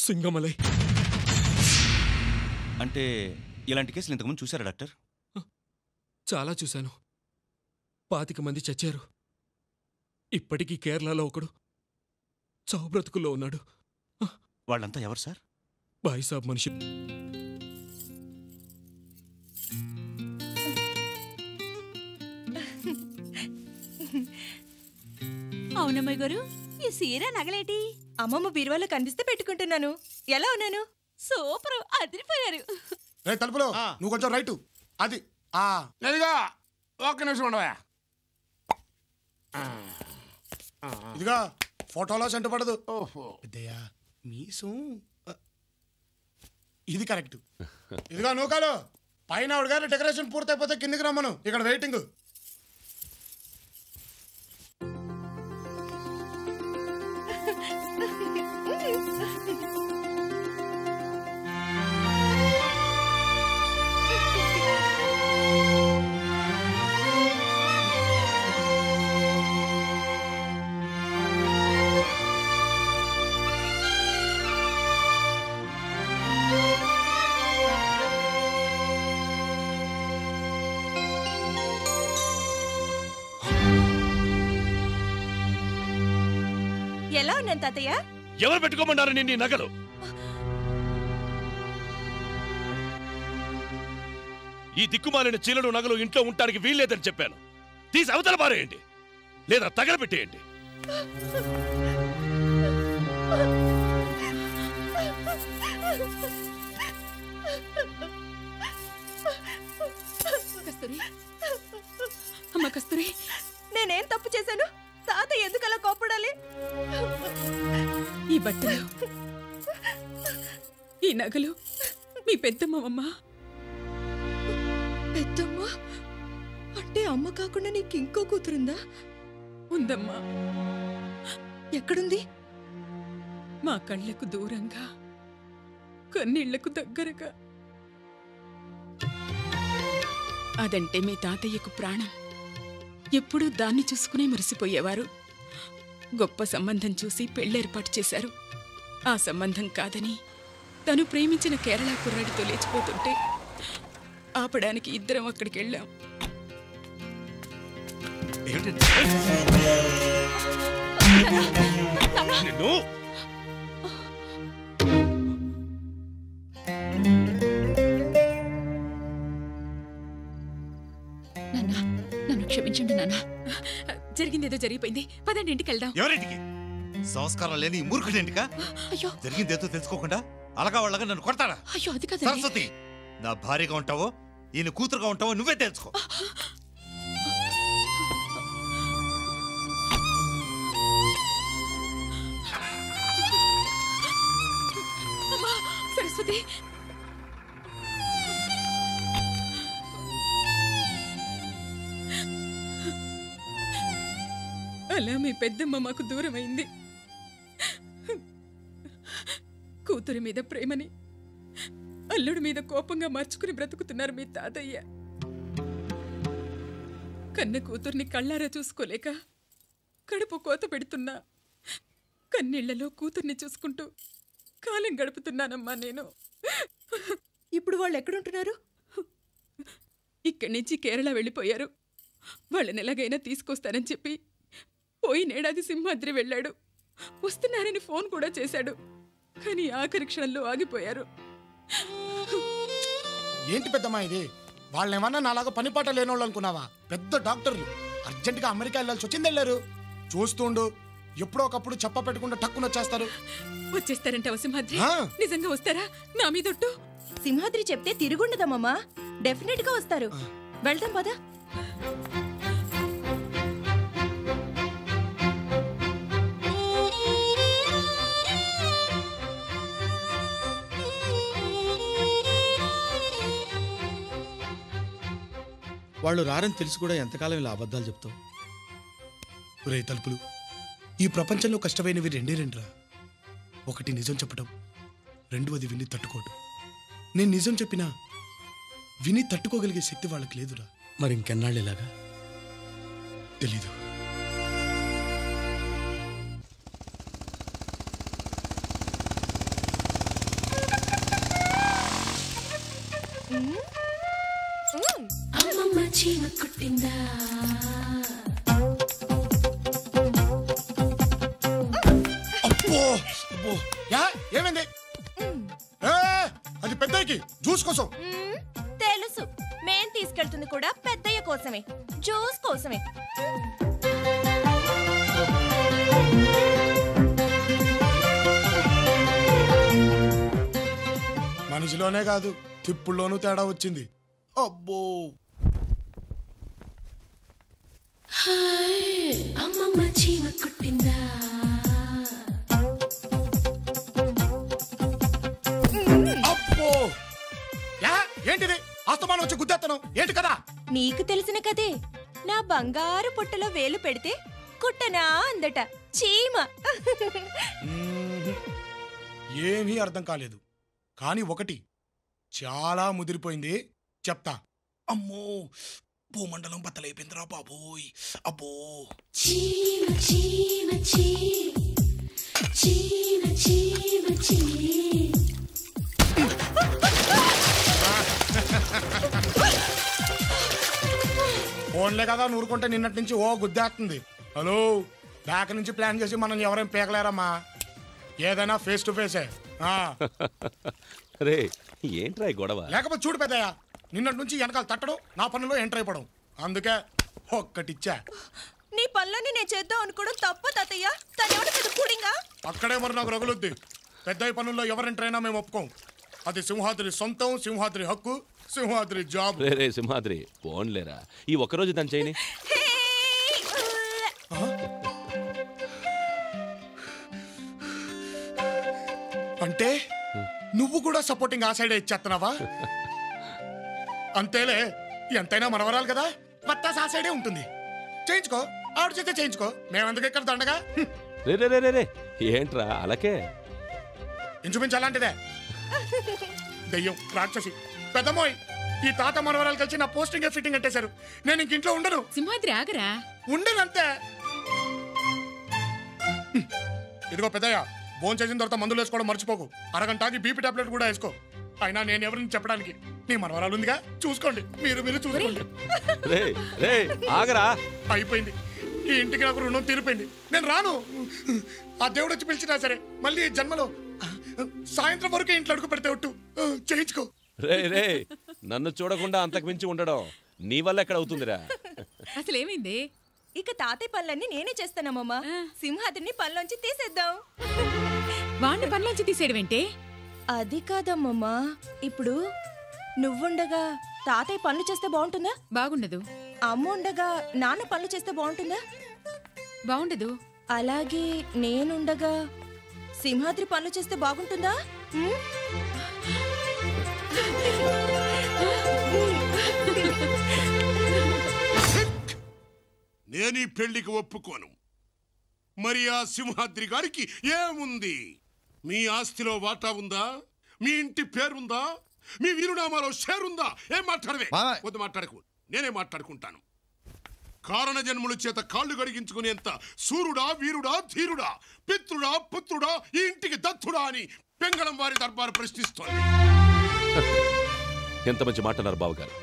సింగమలై. అంటే ఇలాంటి కేసులు ఇంతకుముందు చూసారా డాక్టర్? చాలా చూశాను. 25 మంది చచ్చారు. ఇప్పటికీ కేరళలో ఒకడు చావు బ్రతుకుల్లో ఉన్నాడు. వాళ్ళంతా ఎవరు సార్? బాయిసాబ్ మనిషి. అవునమ్మాయి గారు, ఈ సీర నగలేటి? అమ్మమ్మ బీరువాలో కనిపిస్తే పెట్టుకుంటున్నాను. ఎలా ఉన్నాను? సూపర్, అదిరిపోయారు. తలుపులో నువ్వు కొంచెం రైటు. అది లేదుగా, ఒక్క నిమిషం ఉండవా. ఇదిగా ఫోటోలో సెంట పడదు. మీసం ఇది కరెక్ట్. ఇదిగా నూకాలు పైన ఆవిడ గారి డెకరేషన్ పూర్తయిపోతే కిందికి రమ్మను, ఇక్కడ వెయిటింగ్. ఎలా ఉన్నాను తాతయ్య? ఎవరు పెట్టుకోమన్నారు నిన్ను ఈ నగలు? ఈ దిక్కుమాలిన చీలలు నగలు ఇంట్లో ఉండటానికి వీల్లేదని చెప్పాను. తీసి అవతల పారేయండి, లేదా తగలబెట్టేయండి. కస్తూరి, అమ్మ కస్తూరి, నేనేం తప్పు చేశాను? తాతయ్య ఎందుకు అలా కోపడాలి? ఈ బట్టలు, ఈ నగలు మీ పెద్దమ్మమ్మా. పెద్దమ్మ అంటే అమ్మ కాకుండా నీకు ఇంకో కూతురుందా? ఉందమ్మా. ఎక్కడుంది? మా కళ్ళకు దూరంగా, కన్నీళ్లకు దగ్గరగా. అదంటే మీ తాతయ్యకు ప్రాణం. ఎప్పుడూ దాన్ని చూసుకునే మురిసిపోయేవారు. గొప్ప సంబంధం చూసి పెళ్ళేర్పాటు చేశారు. ఆ సంబంధం కాదని తను ప్రేమించిన కేరళ కుర్రాడితో లేచిపోతుంటే ఆపడానికి ఇద్దరం అక్కడికి వెళ్ళాం. నన్ను క్షమించండి నాన్న. జరిగిందేదో జరిగిపోయింది. పదండి ఇంటికి వెళ్దాం. ఎవరింటికి? సంస్కారం లేని ఈ మూర్ఖుడింటికా? అయ్యో, జరిగిందేదో తెలుసుకోకుండా అలగా వాళ్ళగా నన్ను కొడతాడా? అయ్యో అది కదా సరస్వతి, నా భార్యగా ఉంటావో ఈయన కూతురుగా ఉంటావో నువ్వే తెలుసుకో. సరస్వతి, అలా మీ పెద్దమ్మ మాకు దూరమైంది. కూతురి మీద ప్రేమని అల్లుడి మీద కోపంగా మార్చుకుని బ్రతుకుతున్నారు మీ తాతయ్య. కన్న కూతుర్ని కళ్ళారా చూసుకోలేక కడుపు కోత పెడుతున్నా కన్నీళ్లలో కూతుర్ని చూసుకుంటూ కాలం గడుపుతున్నానమ్మా నేను. ఇప్పుడు వాళ్ళు ఎక్కడుంటున్నారు? ఇక్కడి నుంచి కేరళ వెళ్ళిపోయారు. వాళ్ళని ఎలాగైనా తీసుకొస్తానని చెప్పి పోయినేడాది సింహాద్రి వెళ్ళాడు. వస్తున్నారని ఫోన్ కూడా చేశాడు. కానీ ఆఖరి క్షణంలో ఆగిపోయారు. ఏంటి పెద్దమ్మా ఇది? వాళ్ళేమన్నా నాలాగా పనిపాట లేనోళ్ళు అనుకున్నావా? పెద్ద డాక్టర్లు అర్జెంటుగా అమెరికా వెళ్ళాల్సి వచ్చింది, వెళ్ళారు. చూస్తుండు, ఎప్పుడో ఒకప్పుడు చెప్ప పెట్టకుండా టక్కున వచ్చేస్తారు. వచ్చేస్తారంటావా సింహాద్రి? నిజంగా వస్తారా? నా మీదొట్టు. సింహాద్రి చెప్తే తిరుగుండదమ్మా. డెఫినెట్ గా వస్తారు. వెళ్దాం పదా. వాళ్ళు రారని తెలిసి కూడా ఎంతకాలం ఇలా అబద్ధాలు చెప్తావు? రే తలుపులు, ఈ ప్రపంచంలో కష్టమైనవి రెండే రెండురా. ఒకటి నిజం చెప్పడం, రెండవది విని తట్టుకోవడం. నేను నిజం చెప్పినా విని తట్టుకోగలిగే శక్తి వాళ్ళకి లేదురా. మరి ఇంకెన్నాళ్ళు ఇలాగా? తెలీదు. అమ్మమ్మ చీమ కుట్టిందా? ఏమైంది? అది పెద్దకి జ్యూస్ కోసం. తెలుసు, మేం తీసుకెళ్తుంది కూడా పెద్దయ్య కోసమే, జ్యూస్ కోసమే. మనిషిలోనే కాదు, తిప్పుల్లోనూ తేడా వచ్చింది. అబ్బో, అమ్మమ్మ చీమ కుట్టిందా? అబ్బో ఏంటిది అస్తమానం వచ్చి గుద్దేస్తాను ఏంటి కదా? నీకు తెలిసిన కదే, నా బంగారు పుట్టలో వేలు పెడితే కుట్టనా అందట చీమ. ఏమీ అర్థం కాలేదు, కానీ ఒకటి చాలా ముదిరిపోయింది చెప్తా. అమ్మో భూమండలం బద్దలైపోయిందిరా బాబోయ్. అబ్బో చీమ చీమ చీమ చీమ చీమ చీమ. ఫోన్లే కదా నూరుకుంటే నిన్నటి నుంచి ఓ గుద్దేస్తుంది. హలో, బ్యాక్ నుంచి ప్లాన్ చేసి మనం ఎవరేం పీకలేరమ్మా, ఏదైనా ఫేస్ టు ఫేసే. రే ఏంట్రా గొడవ? లేకపోతే చూడు పెద్దయ్య, నిన్నటి నుంచి వెనకాల తట్టడం, నా పనుల్లో ఎంటర్ అయిపోవడం, అందుకే ఒక్కటిచ్చా. నీ పనులన్నీ నేను చేద్దాం అనుకోవడం తప్పు తాతయ్య. తనెవడ పెద్ద కూడింగా? అక్కడే మరి నాకు రగులుద్ది. పెద్దయ్య పనుల్లో ఎవరు ఎంటర్ అయినా మేము ఒప్పుకోం. అది సింహాద్రి సొంతం, సింహాద్రి హక్కు, సింహాద్రి జాబ్. రే సింహాద్రి పోన్లేరా, ఈ ఒక్కరోజు దాని చేయని. అంటే నువ్వు కూడా సపోర్టింగ్ ఆ సైడే ఇచ్చేస్తున్నావా? అంతేలే, ఎంతైనా మనవరాలు కదా, బత్తాస్ ఆ సైడే ఉంటుంది. చేయించుకో, ఆవిడ చేస్తే చేయించుకో, మేమెందుకు ఇక్కడ దండగా. రే రే రే రే ఏంట్రా అలాకే? ఇంచుమించు అలాంటిదే. దెయ్యం, రాక్షసి, పెద్దమోయ్, ఈ తాత మనవరాలు కలిసి నా పోస్టింగ్ ఫిట్టింగ్ కట్టేశారు. నేను ఇంక ఇంట్లో ఉండను. సింహాద్రి ఆగరా. ఉండనంతే. ఇదిగో పెద్దయ్య, ఫోన్ చేసిన తర్వాత మందులు వేసుకోవడం మర్చిపోకు. అరగంటకి బీపీ టాబ్లెట్ కూడా వేసుకో. అయినా నేను ఎవరిని చెప్పడానికి, నీ మనవరాలు ఉందిగా, చూసుకోండి, మీరు చూసుకోండి. ఆగరా. అయిపోయింది, ఈ ఇంటికి నాకు రుణం తీరిపోయింది. నేను రాను. ఆ దేవుడు వచ్చి పిలిచినా సరే మళ్ళీ ఈ జన్మలో సాయంత్రం వరకు ఇంట్లో అడుగు పెడితే ఒట్టు చేయించుకో. రే నన్ను చూడకుండా అంతకు మించి ఉండడం నీ వల్ల ఎక్కడ అవుతుందిరా? అసలేమైంది? ఇక తాతయ్య పనులన్నీ నేనే చేస్తానమ్మా. సింహాద్రిని పనిలోంచి తీసేద్దాం. వాడిని పనిలోంచి తీసేయడమేంటి? అది కాదమ్మమ్మా, ఇప్పుడు నువ్వుండగా తాతయ్య పనులు చేస్తే బాగుంటుందా? బాగుండదు. అమ్మ ఉండగా నాన్న పనులు చేస్తే బాగుంటుందా? బాగుండదు. అలాగే నేనుండగా సింహాద్రి పనులు చేస్తే బాగుంటుందా? నేను ఈ పెళ్లికి ఒప్పుకోను. మరి ఆ సింహాద్రి గారికి ఏముంది? మీ ఆస్తిలో వాటా ఉందా? మీ ఇంటి పేరుందా? మీ వీరునామాలో షేరుందా? ఏం మాట్లాడవే? వద్దు, మాట్లాడకు, నేనే మాట్లాడుకుంటాను. కారణ జన్ముల చేత కాళ్ళు గడిగించుకునేంత సూర్యుడా, వీరుడా, ధీరుడా, పిత్రుడా, పుత్రుడా, ఈ ఇంటికి దత్తుడా అని పెంగళం వారి దర్బారు ప్రశ్నిస్తోంది. ఎంత మంచి మాట అన్నారు బావగారు.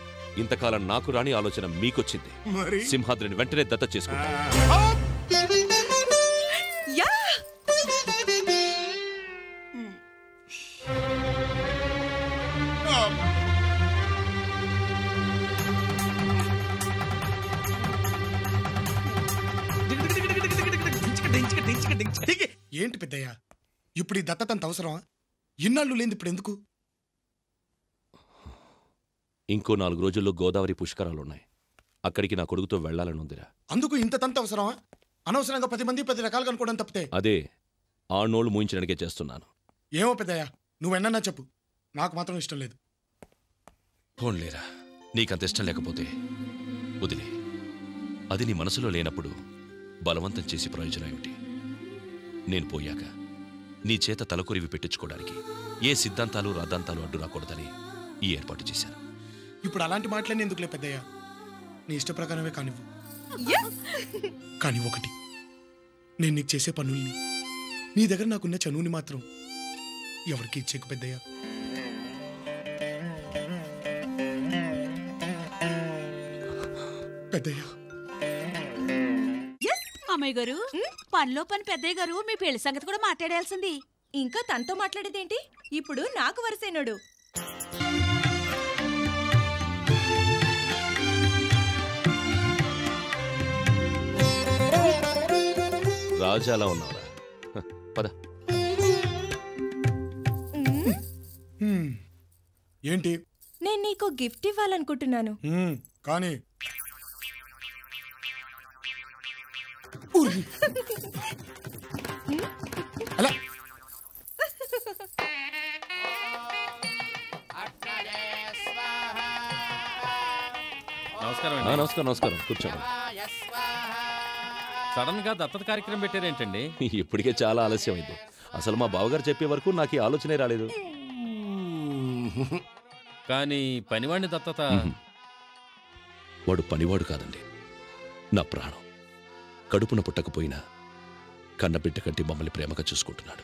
ఇంతకాలం నాకు రాని ఆలోచన మీకొచ్చింది. మరి సింహాద్రిని వెంటనే దత్త చేసుకుంటా. ఏంటి పెద్దయ్య, ఇప్పుడు ఈ దత్తతంత అవసరమా? ఇన్నాళ్ళు లేని ఇప్పుడు ఎందుకు? ఇంకో 4 రోజుల్లో గోదావరి పుష్కరాలున్నాయి. అక్కడికి నా కొడుకుతో వెళ్లాలని ఉందిరా. అందుకు ఇంత తంత అవసరమా? అనవసరంగా 10 మంది 10 రకాలుగా అనుకోవడం తప్పితే. అదే ఆ నోళ్ళు మూయించడానికే చేస్తున్నాను. ఏమో పెద్దయ్య, నువ్వెన్నా చెప్పు, నాకు మాత్రం ఇష్టం లేదు. పోన్లేరా, నీకంత ఇష్టం లేకపోతే వదిలే. అది నీ మనసులో లేనప్పుడు బలవంతం చేసి ప్రయోజనం ఏమిటి? నేను పోయాక నీ చేత తలకొరివి పెట్టించుకోవడానికి ఏ సిద్ధాంతాలు రాద్ధాంతాలు అడ్డు రాకూడదని ఈ ఏర్పాటు చేశాను. ఇప్పుడు అలాంటి మాటలన్నీ ఎందుకులే పెద్దయ్య, నీ ఇష్ట ప్రకారమే కానివ్వు. కానీ ఒకటి, నేను నీకు చేసే పనుల్ని, నీ దగ్గర నాకున్న చనువుని మాత్రం ఎవరికి ఇచ్చేకు పెద్దయ్య. పెద్దయ్య, అమ్మాయి గారు, పనిలో పని పెద్దయ్య గారు మీ పెళ్లి సంగతి కూడా మాట్లాడాల్సింది. ఇంకా తనతో మాట్లాడేదేంటి? ఇప్పుడు నాకు వరసైనడు. రాజా అలా ఉన్నావురా. పద. ఏంటి? నేను నీకు గిఫ్ట్ ఇవ్వాలనుకుంటున్నాను. కానీ అలా నమస్కారం. నమస్కారం. కూర్చోండి. సడన్ గా దత్తత కార్యక్రమం పెట్టారేంటండి? ఇప్పటికే చాలా ఆలస్యమైంది. అసలు మా బావగారు చెప్పే వరకు నాకు ఈ ఆలోచనే రాలేదు. కానీ పనివాడిని దత్తత వాడు పనివాడు కాదండి, నా ప్రాణం. కడుపున పుట్టకపోయినా కన్నబిడ్డ కంటే మమ్మల్ని ప్రేమగా చూసుకుంటున్నాడు.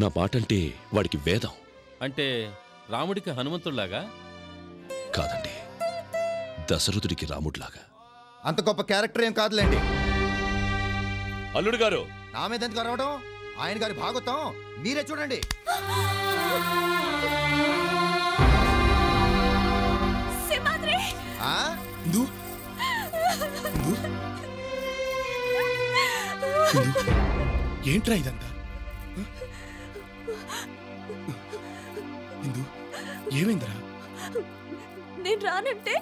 నా మాటంటే వాడికి వేదం. అంటే రాముడికి హనుమంతుడిలాగా? కాదండి, దశరథుడికి రాముడిలాగా. అంత గొప్ప క్యారెక్టర్ ఏం కాదులేండి. అల్లుడు గారు నా మీద ఎందుకు అరవడం? ఆయన గారి భాగవతం మీరే చూడండి. ఏంట్రా ఇదంతా? ఏమైందిరా? నేను రానంటే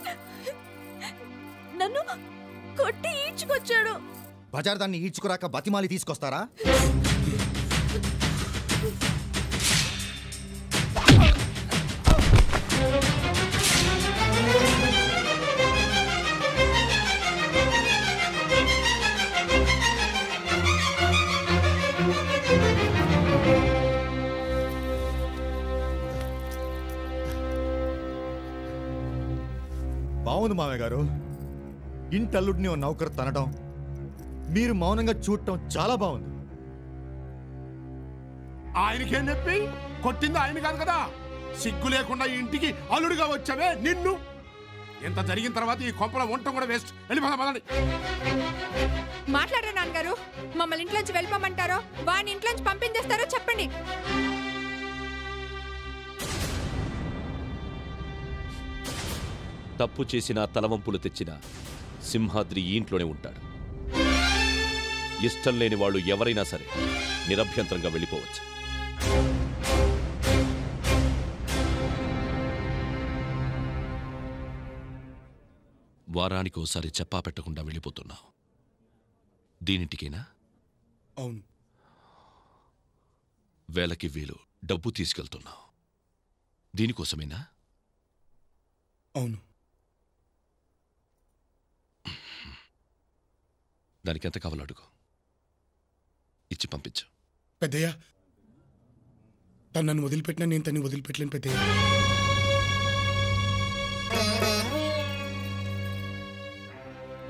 నన్ను కొట్టి ఈడ్చుకొచ్చాడు. బజార్ దాన్ని ఈడ్చుకురాక బతిమాలి తీసుకొస్తారా? బాగుంది మామయ్య గారు. ఇంటల్లుడిని ఓ నౌకరు తనడం, మీరు మౌనంగా చూడటం చాలా బాగుంది. ఆయనకేం చెప్పి కొట్టింది ఆయన కాదు కదా. సిగ్గు లేకుండా ఈ ఇంటికి అల్లుడిగా వచ్చావే నిన్ను. ఎంత జరిగిన తర్వాత ఈ కొంపల వంట కూడా వేస్ట్. వెళ్ళిపోదాం. మాట్లాడరా నాన్నగారు. మమ్మల్ని ఇంట్లోంచి వెళ్ళిపోమంటారో వాడిని ఇంట్లోంచి పంపించేస్తారో చెప్పండి. తప్పు చేసినా తలవంపులు తెచ్చినా సింహాద్రి ఈ ఇంట్లోనే ఉంటాడు. ఇష్టం లేని వాళ్ళు ఎవరైనా సరే నిరభ్యంతరంగా వెళ్ళిపోవచ్చు. వారానికి ఓసారి చెప్పా పెట్టకుండా వెళ్ళిపోతున్నావు. దీనింటికేనా? అవును. వేలకి వేలు డబ్బు తీసుకెళ్తున్నావు. దీనికోసమేనా? అవును. దానికి ఎంత కావాలో అడుగు, ఇచ్చి పంపించు. పెద్దయ్య, తను నన్ను వదిలిపెట్టినా నేను తన్ని వదిలిపెట్టలేను పెద్దయ్య.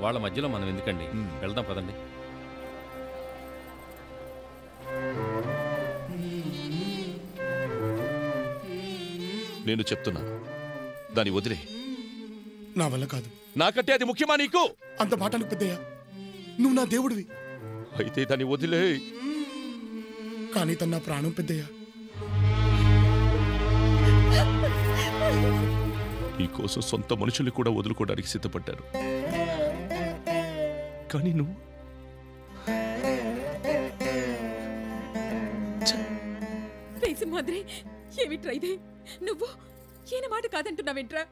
వాళ్ళ మధ్యలో మనం ఎందుకండి, వెళ్దాం పదండి. నేను చెప్తున్నాను, దాన్ని వదిలే. నా వల్ల కాదు. నాకంటే అది ముఖ్యమా నీకు? అంత మాట అనకు పెద్దయ్య, నువ్వు నా దేవుడివి. అయితే దాన్ని వదిలే. కానీ తన నా ప్రాణం పెద్దయ్య. నీకోసం సొంత మనుషుల్ని కూడా వదులుకోవడానికి సిద్ధపడ్డారు. కానీ నువ్వు సింహాద్రి, ఏమిట్రా ఇదే? నువ్వు ఈయన మాట కాదంటున్నావేంట్రా?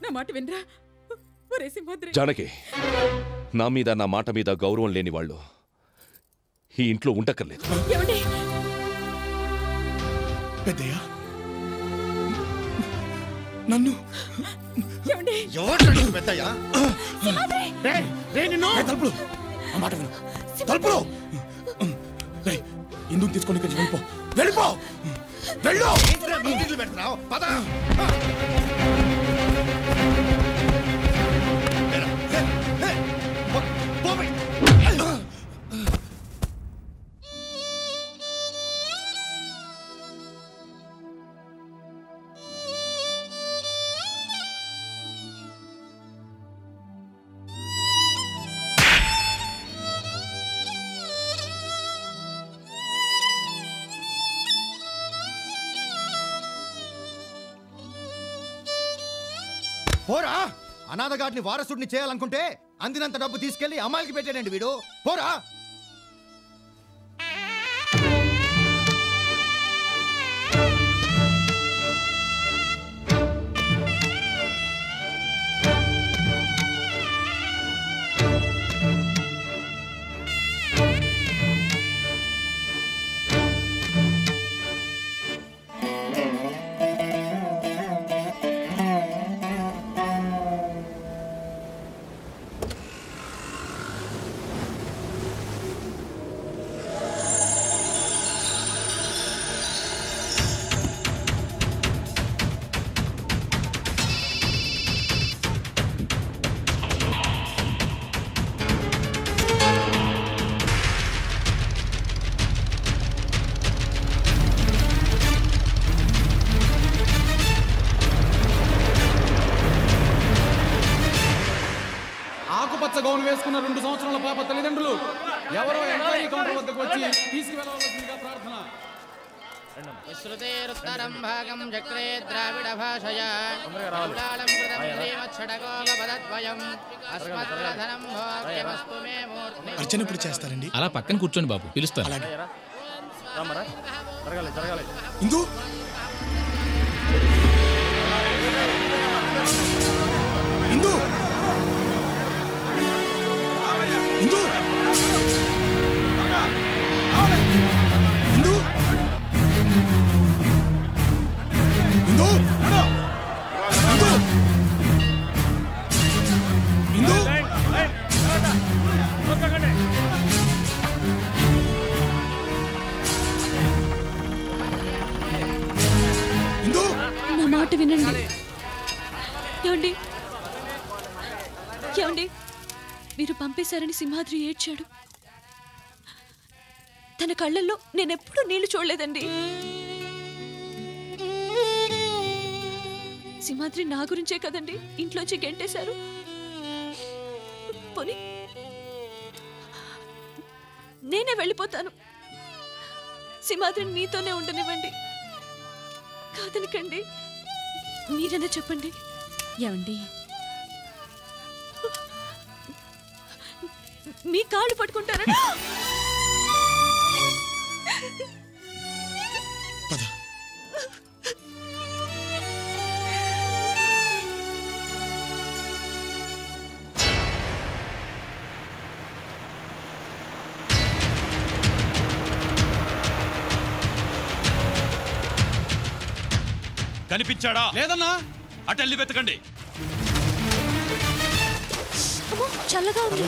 నా మాట వినరా? ఒరే సింహాద్రి. జానకి, నా మీద నా మాట మీద గౌరవం లేని వాళ్ళు ఈ ఇంట్లో ఉండక్కర్లేదు. పెద్దయ్య, నన్ను తలుపులు ఆ మాట విను. తలుపులు ఇందుకు తీసుకొని వెళ్ళిపో. వెళ్ళిపో. వెళ్ళు. పెడతావు పద. పోరా. అనాథగాడిని వారసుడిని చేయాలనుకుంటే అందినంత డబ్బు తీసుకెళ్లి అమ్మాయికి పెట్టాడండి వీడు. పోరా. గౌన్ వేసుకున్న 2 సంవత్సరాల పాప తల్లిదండ్రులు ఎవరో ఎంక్వైరీ కౌంటర్ వద్దకు వచ్చి తీసుకువెళ్ళవలసిందిగా ప్రార్థన. విశ్రుతేరుత్తరం భాగం చక్రే ద్రావిడ భాషయా కృతం శ్రీమచ్చడగోపదద్వయం అస్మద్రధనం భోగ్యమస్తు మే మూర్తి. అర్చన ఇప్పుడు చేస్తారండి. అలా పక్కన కూర్చోండి బాబు, పిలుస్తాను. ఇందు ఇందు ఇందు ఇందు ఇందు ఇందు ఇందు నా మాట వినండి. ఏమండి ఏమండి, మీరు పంపేశారని సింహాద్రి ఏడ్చాడు. తన కళ్ళల్లో నేనెప్పుడూ నీళ్లు చూడలేదండి. సింహాద్రి నా గురించే కదండి ఇంట్లోంచి గెంటేశారు. పోనీ నేనే వెళ్ళిపోతాను. సింహాద్రిని మీతోనే ఉండనివ్వండి. కాదనకండి, మీరైనా చెప్పండి. ఏమండి, మీ కాళ్ళు పట్టుకుంటారా? కనిపించాడా? లేదన్నా. అటెళ్ళి వెతకండి. చల్లగా ఉంది.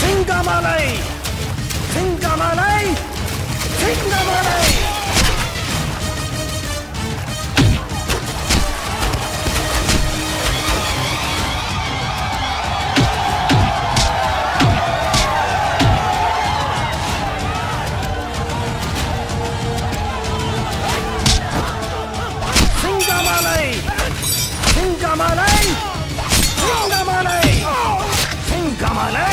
సింగమలై సింగమలై సింగమలై సింగమలై సింగమలై సింగమలై సింగమలై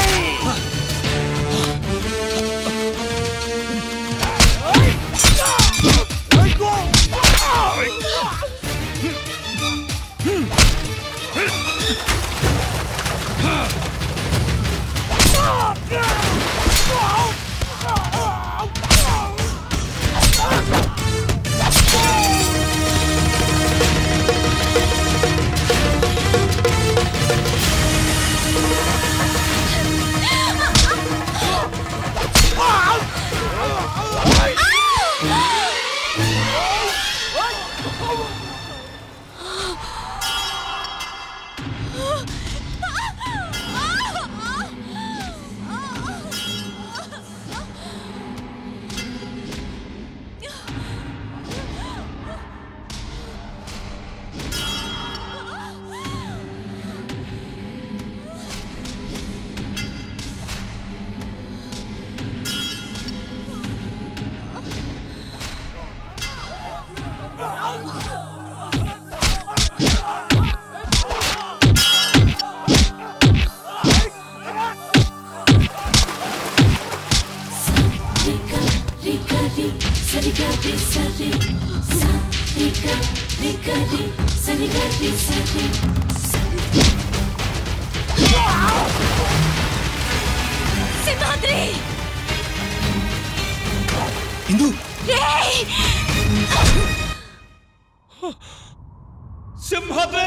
సింహాద్రి! ఇందు రేయ్! సింహాద్రి!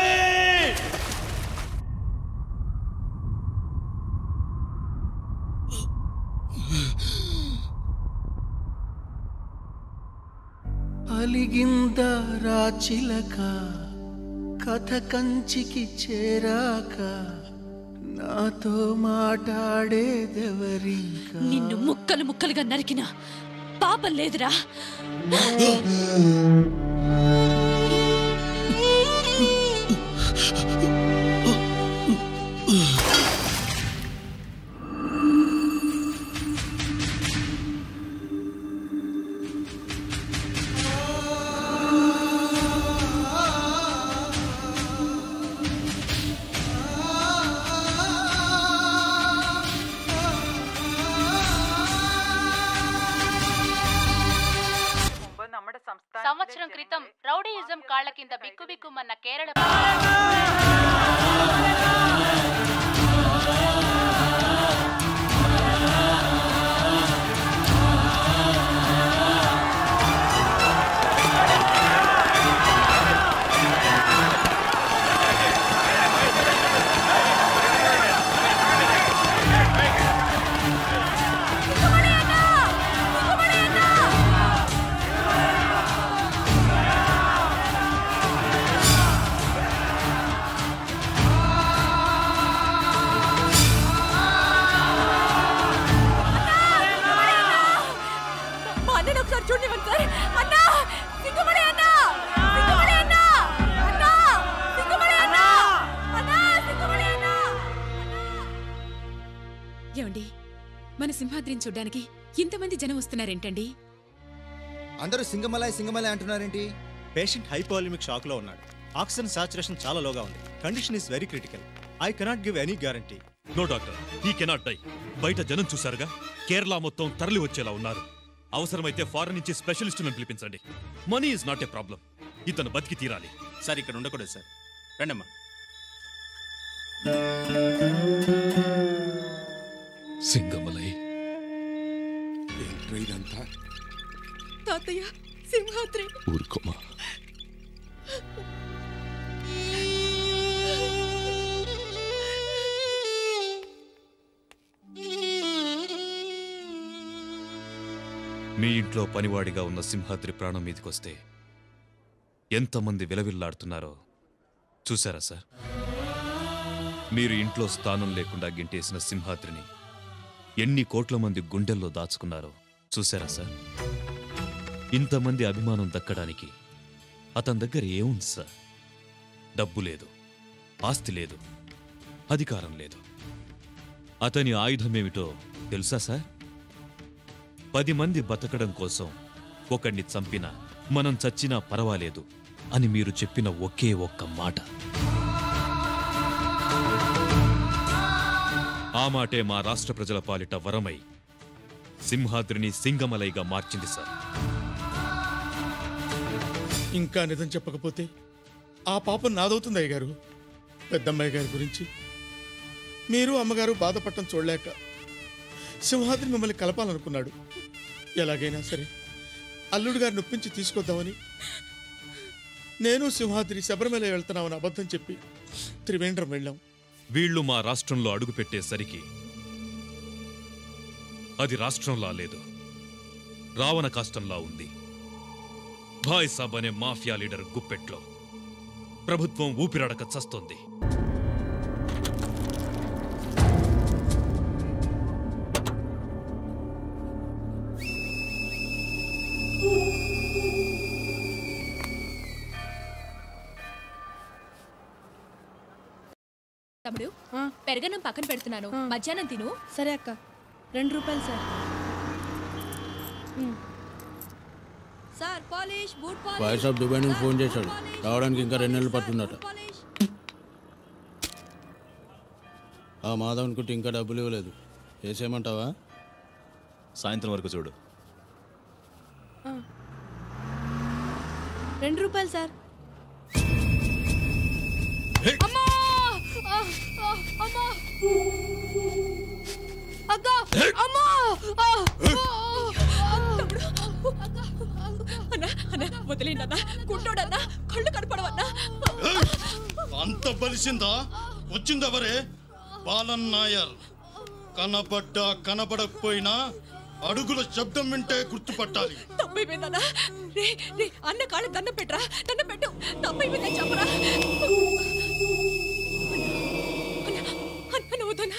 అలిగింద రాచిలక కథ కంచికి చేరాక నాతో మాట్లాడేదెవరింకా? నిన్ను ముక్కలు ముక్కలుగా నరికిన పాపం లేదురా. సంవత్సరం క్రితం రౌడీయిజం కాళ్ల కింద బిక్కుబిక్కుమన్న కేరళ ఏమండి, మన సింహాద్రిని చూడ్డానికి ఇంతమంది జనం వస్తున్నారేంటండి? అందరూ సింగమలై అంటున్నారేంటి? పేషెంట్ హైపోలిమిక్ షాక్ లో ఉన్నాడు. ఆక్సిజన్ సాచురేషన్ చాలా లోగా ఉంది. Condition is very critical. I cannot give any guarantee. No doctor, he cannot die. బయట జనం చూశారుగా, కేరళ మొత్తం తరలి వచ్చేలా ఉన్నారు. అవసరమైతే ఫారెన్ నుంచి స్పెషలిస్టులను పిలిపించండి. Money is not a problem. ఇతను బతికి తీరాలి. సార్ ఇక్కడ ఉండకూడదు సార్. రండమ్మా. సింగమలై ఇదంతా తాతయ్య, సింహాద్రి. ఊరుకోమా. మీ ఇంట్లో పనివాడిగా ఉన్న సింహాద్రి ప్రాణం మీదకొస్తే ఎంతమంది విలవిల్లాడుతున్నారో చూసారా సార్? మీరు ఇంట్లో స్థానం లేకుండా గింటేసిన సింహాద్రిని ఎన్ని కోట్ల మంది గుండెల్లో దాచుకున్నారో చూసారా సార్? ఇంతమంది అభిమానం దక్కడానికి అతని దగ్గర ఏముంది సార్? డబ్బు లేదు, ఆస్తి లేదు, అధికారం లేదు. అతని ఆయుధమేమిటో తెలుసా సార్? 10 మంది బతకడం కోసం ఒకణ్ణి చంపినా మనం చచ్చినా పర్వాలేదు అని మీరు చెప్పిన ఒకే ఒక్క మాట. ఆ మాటే మా రాష్ట్ర ప్రజల పాలిట వరమై సింహాద్రిని సింగమలైగా మార్చింది సార్. ఇంకా నిజం చెప్పకపోతే ఆ పాపం నాదవుతుంది అయ్యగారు. పెద్దమ్మాయి గారి గురించి మీరు అమ్మగారు బాధపడటం చూడలేక సింహాద్రి మిమ్మల్ని కలపాలనుకున్నాడు. ఎలాగైనా సరే అల్లుడు గారిని నొప్పించి తీసుకొద్దామని నేను సింహాద్రి శబరిమల వెళ్తున్నామని అబద్ధం చెప్పి త్రివేంద్రం వెళ్ళాం. వీళ్లు మా రాష్ట్రంలో అడుగుపెట్టేసరికి అది రాష్ట్రంలా లేదు, రావణ కాష్టంలా ఉంది. భాయ్ సాబ్ అనే మాఫియా లీడర్ గుప్పెట్లో ప్రభుత్వం ఊపిరాడక చస్తోంది. తమ్ముడు, పెరగనం పక్కన పెడుతున్నాను, మధ్యాహ్నం తిను. సరే అక్క. 2 రూపాయలు sir. Sir polish, boot boy polish. సాబ్ దుబాయ్ నుంచి ఫోన్ చేశాడు. రావడానికి ఇంకా 2 నెలలు పడుతుందట. ఆ మాధవన్ కుట్టి ఇంకా డబ్బులు ఇవ్వలేదు. వేసేయమంటావా? సాయంత్రం వరకు చూడు. 2 రూపాయలు సార్. అమ్మా! అమ్మా! అక్క! అమ్మా! తమ్ముడు! అన్నా, వదిలేండి అన్నా. గుంటోడన్నా, కళ్ళు కనపడవన్నా అంత బలిసిందా? వచ్చిందెవరే? బాలన్ నాయర్. కనబడ్డా కనబడకపోయినా అడుగుల శబ్దం వింటే గుర్తుపట్టాలి. తప్పైపోయిందన్నా. రే రే అన్న కాళ్ళు దండ పెట్టరా, దండ పెట్టు. తప్పైపోయిందని చెప్పరా. అన్న వద్దన్నా,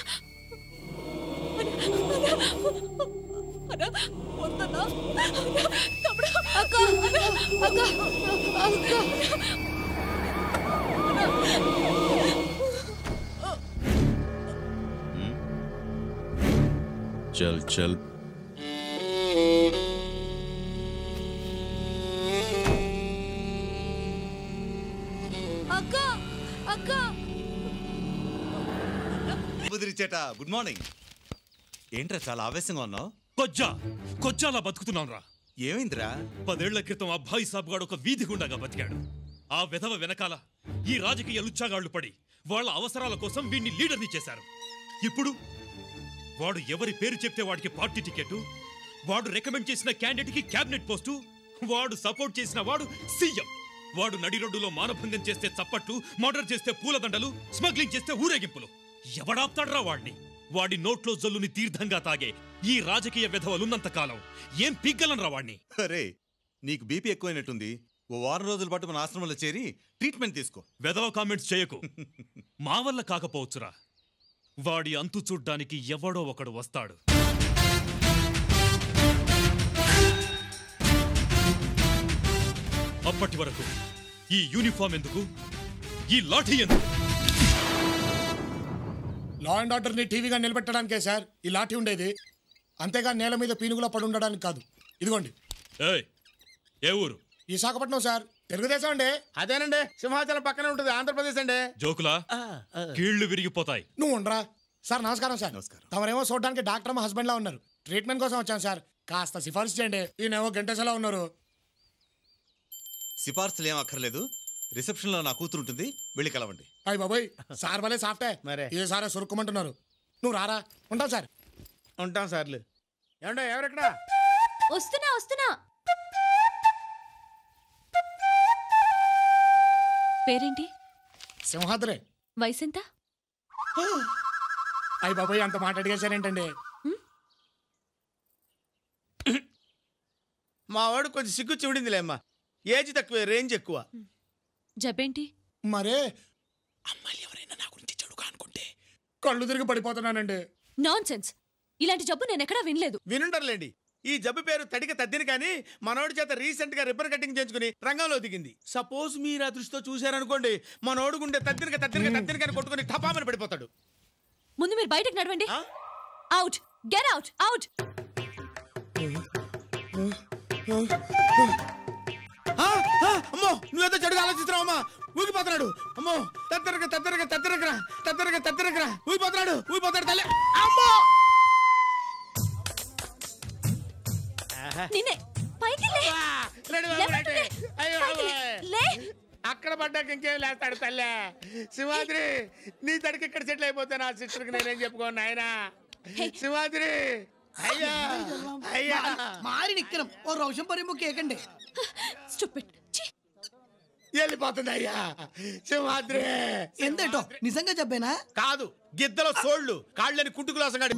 అన్న వద్దన్నా. తమ్ముడు అక్క అక్క అక్క చల్ చల్. అక్క అక్క చేట గుడ్ మార్నింగ్. ఏంట్రా చాలా ఆవేశంగా ఉన్నావు? కొజ్జాలా బతుకుతున్నాం రా. ఏమైందిరా? 10 ఏళ్ల క్రితం ఆ భాయ్ సాబ్ గాడు ఒక వీధి గుండాగా బతికాడు. ఆ విధవ వెనకాల ఈ రాజకీయ లుచ్చాగాళ్లు పడి వాళ్ళ అవసరాల కోసం వీడిని లీడర్ని చేశారు. ఇప్పుడు వాడు ఎవరి పేరు చెప్తే వాడికి పార్టీ టికెట్, వాడు రికమెండ్ చేసిన క్యాండిడేట్ కి క్యాబినెట్ పోస్టు, వాడు సపోర్ట్ చేసిన వాడు సీఎం. వాడు నడి రోడ్డులో మానభంగం చేస్తే చప్పట్లు, మర్డర్ చేస్తే పూలదండలు, స్మగ్లింగ్ చేస్తే ఊరేగింపులు. ఎవడాపుతాడ్రా వాడిని? వాడి నోట్లో జల్లుని తీర్థంగా తాగే ఈ రాజకీయ విధవలున్నంత కాలం ఏం పిగ్గలనరా వాడిని. అరే నీకు బీపీ ఎక్కువైనట్టుంది. ఓ వారం రోజుల పాటు మన ఆశ్రమంలో చేరి ట్రీట్మెంట్ తీసుకో. వెధవ కామెంట్స్ చేయకు. మా వల్ల కాకపోవచ్చురా. వాడి అంతు చూడ్డానికి ఎవడో ఒకడు వస్తాడు. అప్పటి వరకు ఈ యూనిఫామ్ ఎందుకు, ఈ లాఠీ ఎందుకు? లా అండ్ ఆర్డర్ ని టీవీగా నిలబెట్టడానికే సార్ ఈ లాఠీ ఉండేది, అంతేగా నేల మీద పీనుగులా పడి ఉండడానికి కాదు. ఇదిగోండి. ఏ ఊరు? విశాఖపట్నం సార్. తెలుగుదేశం అండి. అదేనండి, సింహాచలం పక్కనే ఉంటుంది, ఆంధ్రప్రదేశ్ అండి. జోకులా కీళ్లు విరిగిపోతాయి. నువ్వు ఉండరా సార్. నమస్కారం సార్. తమరేమో చూడడానికి డాక్టర్ అమ్మ హస్బెండ్ లా ఉన్నారు. ట్రీట్మెంట్ కోసం వచ్చాను సార్, కాస్త సిఫార్సు చేయండి. ఈయనేమో గంటేసలా ఉన్నారు. సిఫార్సులు ఏం అక్కర్లేదు. రిసెప్షన్ లో నా కూతురు ఉంటుంది, వెళ్ళి కలవండి. అయ్యి బాబోయ్, సార్ భలే సాఫ్టే. ఏ సారా సురుక్కుమంటున్నారు. నువ్వు రారా. ఉంటావు సార్. ఉంటాం సార్లు. ఏమంటే ఎవరెక్కడ? వస్తున్నా వస్తున్నా. పేరేంటి? సింహాద్రే. వయసెంత? అయ్యి బాబోయ్, అంత మాట అడిగేశారేంటండి? మా వాడు కొంచెం సిగ్గు చివిడిందిలే అమ్మా. ఏజ్ తక్కువ, రేంజ్ ఎక్కువ. జబ్బేంటి? మరే అమ్మాయిలు ఎవరైనా నా గురించి చెడుగా అనుకుంటే కళ్ళు తిరిగి పడిపోతున్నానండి. Non sense. ఇలాంటి జబ్బు నేను ఎక్కడా వినలేదు. వినుండర్లేండి. ఈ జబ్బు పేరు తడిక తద్దిని, కానీ మనోడి చేత రీసెంట్ గా రిబ్బన్ కటింగ్ చేయించుకుని రంగంలో దిగింది. సపోజ్ మీరు ఆ దృష్టితో చూశారనుకోండి, మనోడు గుండె తద్దినక తద్దినక తద్దినక కొట్టుకుని టపామని పడిపోతాడు. ముందు మీరు బయటకు నడవండి. అవుట్. Get out. అవుట్. అమ్మో, నువ్వేదో చెడుగా ఆలోచిస్తున్నావు అమ్మా. ఊగిపోతున్నాడు. అమ్మో, తద్దరక తద్దరక తద్దరకరా తద్దరక తద్దరకరా ఊగిపోతున్నాడు. ఊగిపోతాడు తల్లి. అమ్మో, నిన్నే పైకి లే. లే. అక్కడ పడ్డాక ఇంకేం లేస్తాడు తల్లే. సింహాద్రి, నీ తడికి ఇక్కడ సెటిల్ అయిపోతే నా సిస్టర్కి నేనేం చెప్పుకోను నాయనా. సింహాద్రి, అయ్యా అయ్యా మారి నిక్కరం ఓ రోషం పరిము కేకండి. స్టూపిడ్. వెళ్ళిపోతుంది అయ్యా. సింహాద్రి ఎందేటో నిజంగా చెప్పేనా? కాదు, గిద్దలో సోళ్ళు కాళ్ళని కుంటుకులాసంగాడి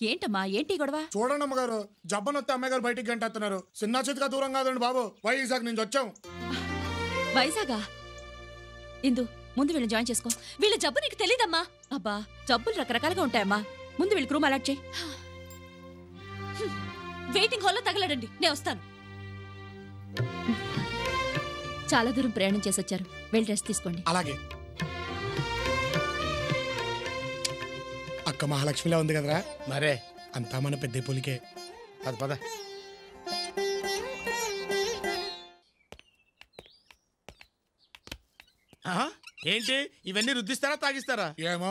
ఏంటమ్మా, ఏంటి గొడవ? చూడండి అమ్మగారు, జబ్బనొత్తే అమ్మాయి గారు బయటికి గంటేస్తున్నారు. చిన్న చేతిగా దూరం కాదండి బాబు, వైజాగ్ నుంచి వచ్చాం. వైజాగా? ఇందు, ముందు వీళ్ళని జాయిన్ చేసుకో. వీళ్ళ జబ్బు నీకు తెలీదమ్మా. అబ్బా, జబ్బులు రకరకాలుగా ఉంటాయమ్మా. ముందు వీళ్ళకి రూమ్ అలాట్ చేయి. వెయిటింగ్ హాల్లో తగలడండి, నేను వస్తాను. చాలా దూరం ప్రయాణం చేసి వచ్చారు, వెళ్ళి రెస్ట్ తీసుకోండి. అలాగే. అక్క మహాలక్ష్మిలా ఉంది కదరా? మరే అంతా మన పెద్ద పులికే. పద పద. ఏంటి ఇవన్నీ రుద్దిస్తారా తాగిస్తారా? ఏమో.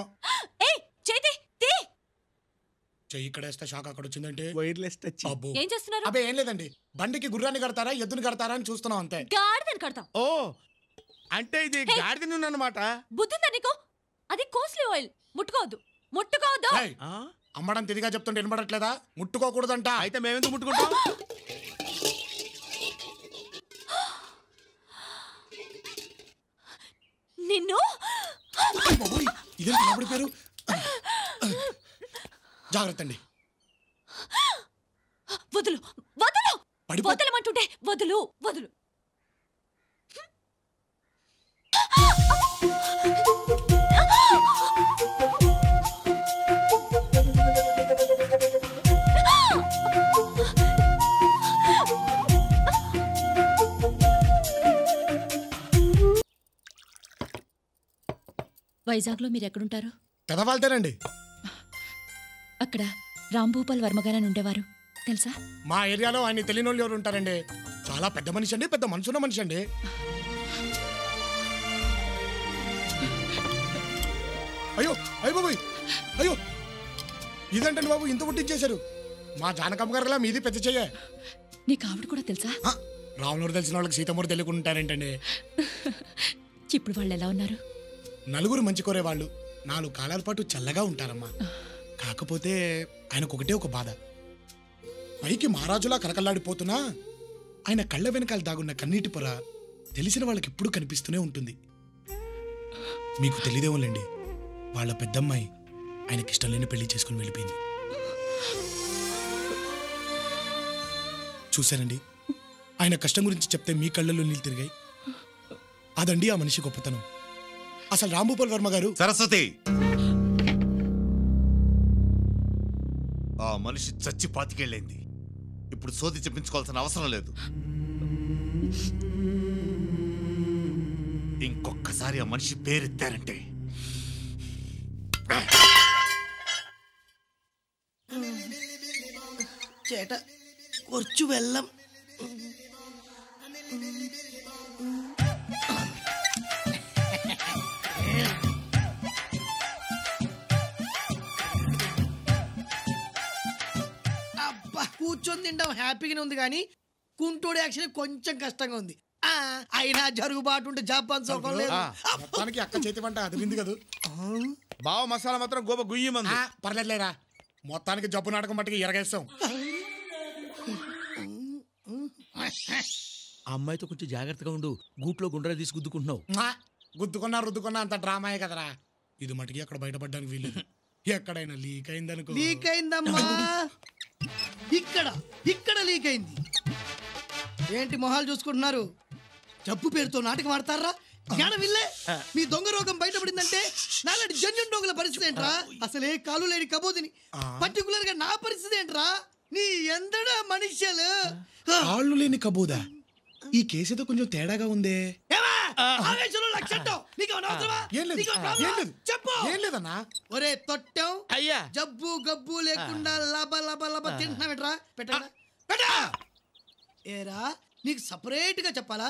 చేతి తీ. చెయ్యి ఇక్కడ వేస్తే షాక్ అక్కడ వచ్చిందంటే వైర్లెస్ టచ్. అబ్బో, ఏం చేస్తున్నారు? అబ్బే ఏం లేదండి, బండికి గుర్రాన్ని కడతారా ఎద్దుని కడతారా అని చూస్తున్నాం అంతే. గాడిదని కడతాం. ఓ, అంటే ఇది గాడిద నూనె అన్నమాట. బుద్ధిందా నీకు? అది కాస్ట్లీ ఆయిల్, ముట్టుకోవద్దు. ముట్టుకోవద్దు. అమ్మడం తిరిగా చెప్తుంటే వినపడట్లేదా? ముట్టుకోకూడదంట. అయితే మేమెందుకు ముట్టుకుంటాం? నిన్ను ఇదేంటి నిలబడిపోయారు? జాగ్రత్త అండి. వదులు వదులు వదలమంటుంటే వదులు వదులు. వైజాగ్లో మీరు ఎక్కడుంటారు? పెదవాళ్తేనండి. అక్కడ రాంభూపాల్ వర్మగారని ఉండేవారు తెలుసా? మా ఏరియాలో ఆయన తెలియని వాళ్ళు ఎవరు ఉంటారండి? చాలా పెద్ద మనిషి అండి, పెద్ద మనసున్న మనిషి అండి. అయ్యో అయ్యో బాబోయ్, అయ్యో ఇదేంటండి బాబు ఇంత పుట్టించేశారు? మా జానకమ్మ గారిలా మీది పెద్ద చెయ్యే. నీకు ఆవిడ కూడా తెలుసా? రాములూరు తెలిసిన వాళ్ళకి సీతమ్మూరు తెలియకుండా ఉంటారేంటండి? ఇప్పుడు వాళ్ళు ఎలా ఉన్నారు? నలుగురు మంచి కోరే వాళ్ళు 4 కాలాల పాటు చల్లగా ఉంటారమ్మా. కాకపోతే ఆయనకు ఒకటే ఒక బాధ. పైకి మహారాజులా కరకల్లాడిపోతున్నా ఆయన కళ్ళ వెనకాల దాగున్న కన్నీటి పొర తెలిసిన వాళ్ళకి ఎప్పుడు కనిపిస్తూనే ఉంటుంది. మీకు తెలియదేమోలేండి, వాళ్ళ పెద్దమ్మాయి ఆయనకిష్టం లేని పెళ్లి చేసుకుని వెళ్ళిపోయింది. చూశారండి, ఆయన కష్టం గురించి చెప్తే మీ కళ్ళల్లో నీళ్ళు తిరిగాయి. అదండి ఆ మనిషి గొప్పతనం. అసలు రాంభూపాల్ వర్మ గారు. సరస్వతి, ఆ మనిషి చచ్చి పాతికెళ్ళింది. ఇప్పుడు సోది చెప్పించుకోవాల్సిన అవసరం లేదు. ఇంకొక్కసారి ఆ మనిషి పేరెత్తారంటే ചേട്ട കുറച്ചു വെള്ളം. అబ్బా కూర్చొని తింటాం హ్యాపీగానే ఉంది, కానీ కుంటోడు యాక్చువల్లీ కొంచెం కష్టంగా ఉంది. అయినా జరుగుబాటు ఉంటే జపాన్ సోకం లేదు. మొత్తానికి అక్క చేతి వంట అదిరింది కదా. బావ మసాలా మాత్రం గోప గుయ్యమంది. పర్లేదులేరా, మొత్తానికి జబ్బు నాటకం మట్టుకి ఎరగేస్తాం. ఆ అమ్మాయితో కొంచెం జాగ్రత్తగా ఉండు. గూట్లో గుండ్రా తీసి గుద్దుకుంటున్నావు. గుద్దుకున్నా రుద్దుకున్నా అంత డ్రామాయే కదరా. ఇది మటుకి అక్కడ బయటపడడానికి వీల్లేదు. ఎక్కడైనా లీక్ అయిందనుకో. లీక్ అయిందమ్మా, ఇక్కడ లీక్ అయింది. ఏంటి మొహాలు చూసుకుంటున్నారు? జబ్బు పేరుతో నాటకం ఆడతారా? జ్ఞానం ఇల్లే. మీ దొంగ రోగం బయటపడిందంటే నాలాంటి జన్యున్ దొంగల పరిస్థితి ఏంట్రా? అసలే కాలు లేని కబోదిని. పర్టికులర్ గా నా పరిస్థితి ఏంట్రా? నీ ఎందడా మనుష్యులు. కాళ్ళు లేని కబోదా? ఈ కేసుతో కొంచెం తేడాగా ఉందే. ఒరే తొట్టం, అయ్యా జబ్బు గబ్బు లేకుండా లబ లబ లబ తింటున్నావేట్రా? పెట్టా పెట్టా. ఏరా నీకు సపరేట్ గా చెప్పాలా?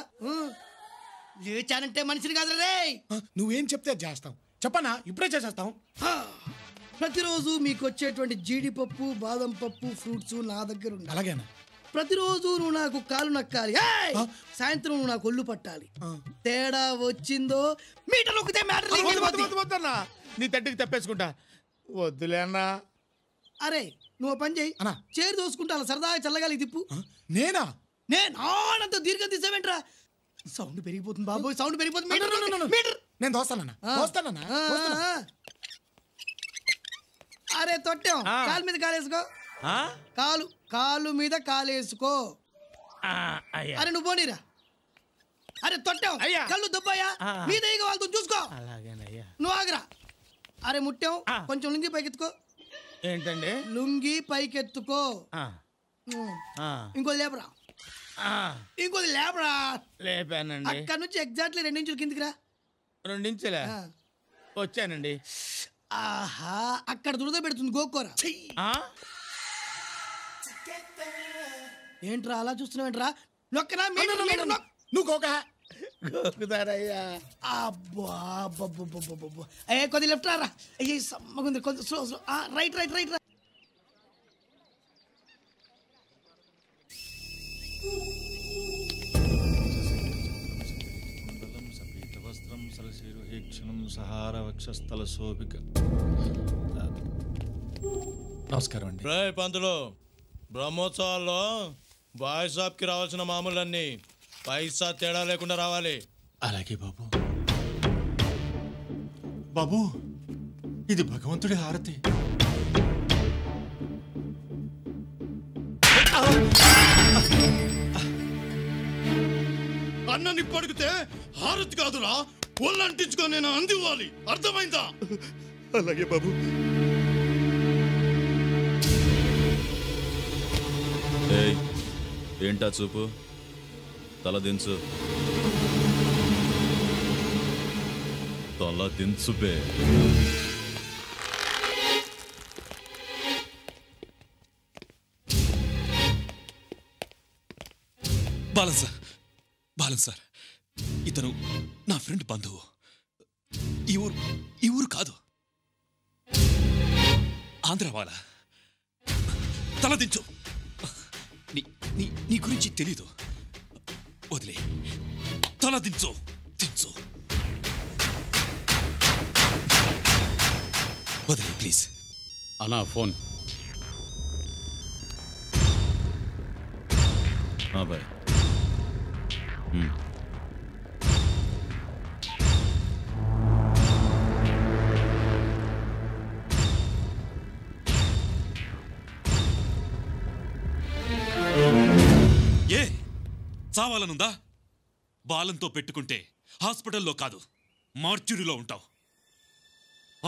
లేచానంటే మనిషిని కాదు రే. నువ్వేం చెప్తే చేస్తాం. చెప్పనా? ఇప్పుడే చేసేస్తాం. ప్రతిరోజు మీకు వచ్చేటువంటి జీడిపప్పు, బాదం పప్పు, ఫ్రూట్స్ నా దగ్గర ఉంది. అలాగేనా? ప్రతిరోజు నువ్వు నాకు కాలు నక్కాలి, సాయంత్రం నువ్వు నాకు ఒళ్ళు పట్టాలి. తేడా వచ్చిందో మీటర్ నొక్కితే మ్యాటర్. నీ తట్టికి తప్పేసుకుంటా. వద్దులే అన్నా. అరే నువ్వు పని చేయి, చేరు దోసుకుంటా అలా సరదాగా చల్లగాలి తిప్పు. నేనా? నేనంత దీర్ఘం తీసావేంట్రా? సౌండ్ పెరిగిపోతుంది బాబోయ్, సౌండ్ పెరిగిపోతుంది. నేను దోస్తానన్నా. అరే తొట్టాం, కాలు మీద కాలేసుకో. కాలు మీద కాలేసుకో. అరే నువ్వు పోనీరా. అరే తొట్టాం, కళ్ళు దుబ్బాయా మీద వాళ్ళతో చూసుకో. నువ్వు ఆగరా. అరే ముట్టాం, కొంచెం లుంగి పైకెత్తుకో. ఏంటండి? లుంగి పైకెత్తుకో. ఇంకోది లేపరా. ఇంకోది లేపరా. లేపానండి. అక్కడ నుంచి ఎగ్జాక్ట్లీ 2 ఇంచులు కిందికి రా. 2 ఇంచులా? వచ్చానండి. ఆహా, అక్కడ దురద పెడుతుంది గోకోరా. ఏంట్రా అలా చూస్తున్నావేంట్రా? నొక్కనా? నువ్వు గోక గోకుతారయ్యా. అబ్బా కొద్ది లెఫ్ట్ రా. అయ్యి సమ్మగుంది, కొంచెం slow slow. Right right right రా. సహార వక్షస్థల శోభిక నమస్కారం అండి. రే పంతులు, బ్రహ్మోత్సవాల్లో బాయ్ షాప్కి రావాల్సిన మామూలన్నీ పైసా తేడా లేకుండా రావాలి. అలాగే బాబు. బాబు, ఇది భగవంతుడి హారతి. అన్నని పడిగితే హారతి కాదురా, ఒళ్ళంటించుకొని నేను అందివ్వాలి. అర్థమైందా? అలాగే బాబు. ఏంటా చూపు? తల దించు, తల దించు బే. బాలన్ సార్, ఇతను నా ఫ్రెండ్ బంధువు. ఈ ఊరు కాదు, ఆంధ్ర వాళ్ళ. తలదించు. నీ గురించి తెలీదు, వదిలే. తలదించు, దించు, వదిలే ప్లీజ్. అన్నా ఫోన్. బాయ్. ఏ చావాలనుందా? బాలంతో పెట్టుకుంటే హాస్పిటల్లో కాదు, మార్చురీలో ఉంటావు.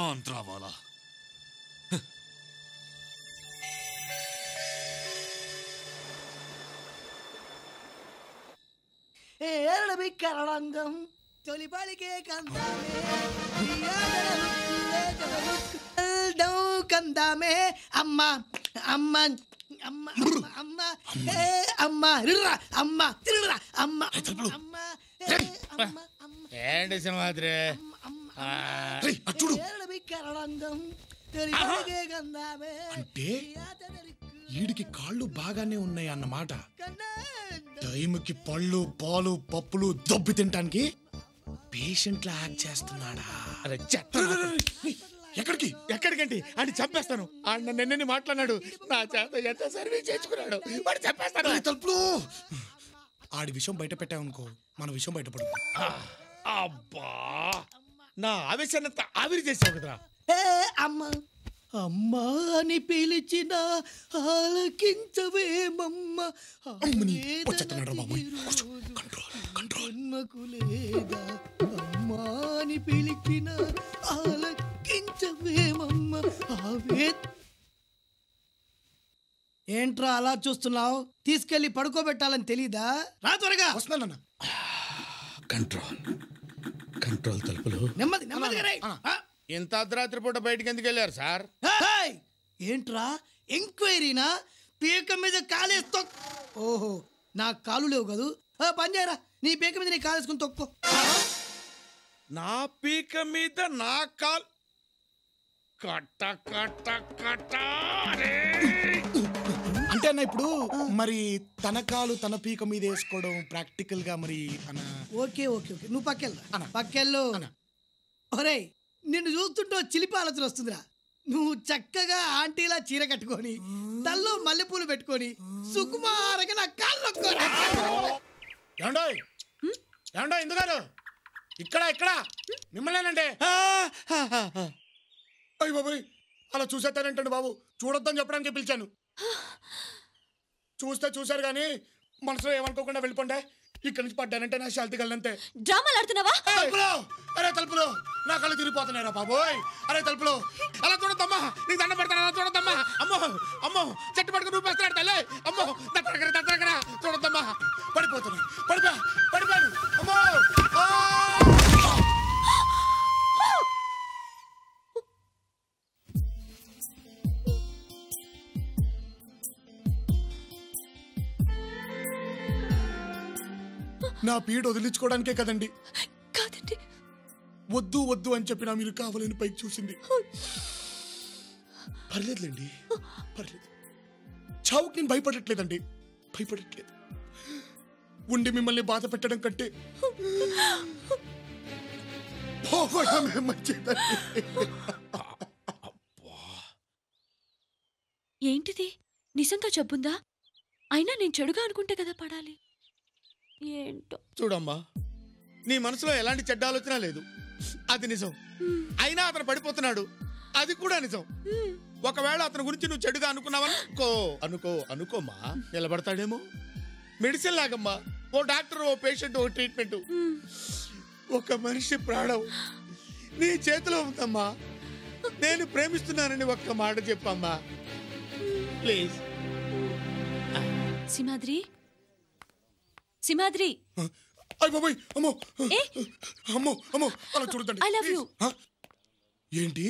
ఆంధ్రావాలా. ఏరడబిక్కరడంగం తొలిపలికే కందామే అమ్మ అమ్మ అమ్మ అమ్మ అమ్మ రిర్రా అమ్మ తిరురా అమ్మ అమ్మ ఏంటి సింహాద్రి? అంటే వీడికి కాళ్ళు బాగానే ఉన్నాయి అన్నమాట. టైంకి పళ్ళు పాలు పప్పులు దొబ్బి తినటానికి పేషెంట్ లా యాక్ట్ చేస్తున్నాడా? ఎక్కడికి ఎక్కడికంటే అని చంపేస్తాను. ఆయన నిన్నని మాట్లాడాడు, నా చేత ఎంత సర్వీస్ చేసుకున్నాడు, వాడు చంపేస్తాను. తలుపులు ఆడి విషయం బయట పెట్టామనుకో, మన విషయం బయటపడుతుంది. అబ్బా, నా ఆవేశాన్నంతా ఆవిరి చేసావు కదరా. అమ్మ అమ్మా అని పిలిచిన ఆలకించవేమమ్మ. జన్మకు లేదా అమ్మా అని పిలిచిన ఆలకించవేమమ్మ. ఏంట్రా అలా చూస్తున్నావు? తీసుకెళ్లి పడుకోబెట్టాలని తెలీదా? రా త్వరగా. వస్తున్నానన్న. కంట్రోల్ తలుపులు నెమ్మది నెమ్మదిగా రేయ్. ఇంత అర్ధరాత్రి పూట బయటికి ఎందుకు వెళ్ళారు సార్? ఏంట్రా ఎంక్వైరీనా? పీక మీద కాలేసి ఓహో, నా కాలు లేవు కదూ. పని చేయరా, నీ పీక మీద నీ కాలేసుకుని తొక్కో. నా పీక మీద నా కాల్ కట్ట కట్ట కట్ట. అంటే అన్న ఇప్పుడు మరి తన కాలు తన పీక మీద వేసుకోవడం ప్రాక్టికల్ గా మరి అన్న. ఓకే ఓకే ఓకే, నువ్వు పక్కెళ్ళు పక్కెళ్ళు. ఒరేయ్, నిన్ను చూస్తుంటే చిలిపి ఆలోచన వస్తుందిరా. నువ్వు చక్కగా ఆంటీలా చీర కట్టుకొని తల్లో మల్లెపూలు పెట్టుకొని సుకుమారంగా నా కాళ్ళు ఎందుగారు ఇక్కడ ఇక్కడ మిమ్మల్నేనండి. అయ్య బాబోయ్, అలా చూసేస్తానంటండి బాబు. చూడొద్దని చెప్పడానికి పిలిచాను. చూస్తే చూశారు కానీ మనసులో ఏమనుకోకుండా వెళ్ళిపోండి. ఇక్కడ నుంచి పడ్డానంటే నా శాంతి కళ్ళంతే. డ్రామాలు ఆడుతున్నావా? అరే తలుపులు, నా కళ్ళు తిరిగిపోతున్నారా బాబోయ్. అరే తలుపులు, అలా చూడద్దమ్మా, నీకు దండ పెడతాను, అలా చూడద్దమ్మా. అమ్మో అమ్మో, చెట్టు పట్టుకుని నువ్వు పెస్తున్నాడు తల్లి. అమ్మో దగ్గర చూడద్దమ్మా. పడిపోతున్నా, పడిపోయాను. అమ్మో నా పీడ వదిలించుకోవడానికే కదండి. కాదండి, వద్దు వద్దు అని చెప్పినా మీరు కావాలని పైకి చూసింది. పర్లేదులేండి, పర్లేదు. చావుకి నేను భయపడట్లేదండి, భయపడట్లేదు. ఉండి మిమ్మల్ని బాధ పెట్టడం కంటే పోవడమే మంచిదండి. ఏంటిది? నిజంగా జబ్బుందా? అయినా నేను చెడుగా అనుకుంటే కదా పడాలి. ఏంటో. చూడమ్మా, నీ మనసులో ఎలాంటి చెడ్డ ఆలోచన లేదు, అది నిజం. అయినా అతను పడిపోతున్నాడు, అది కూడా నిజం. ఒకవేళ అతని గురించి నువ్వు చెడుగా అనుకోమా, నిలబడతాడేమో. మెడిసిన్ లాగమ్మా, ఓ డాక్టర్, ఓ పేషెంట్, ఓ ట్రీట్మెంట్. ఒక మనిషి ప్రాణం నీ చేతిలో ఉందమ్మా. నేను ప్రేమిస్తున్నానని ఒక్క మాట చెప్పమ్మా, ప్లీజ్. సింహాద్రి, సింహాద్రి. అమ్మో అమ్మో అమ్మో, అలా చూడండి. I love you. ఏంటి?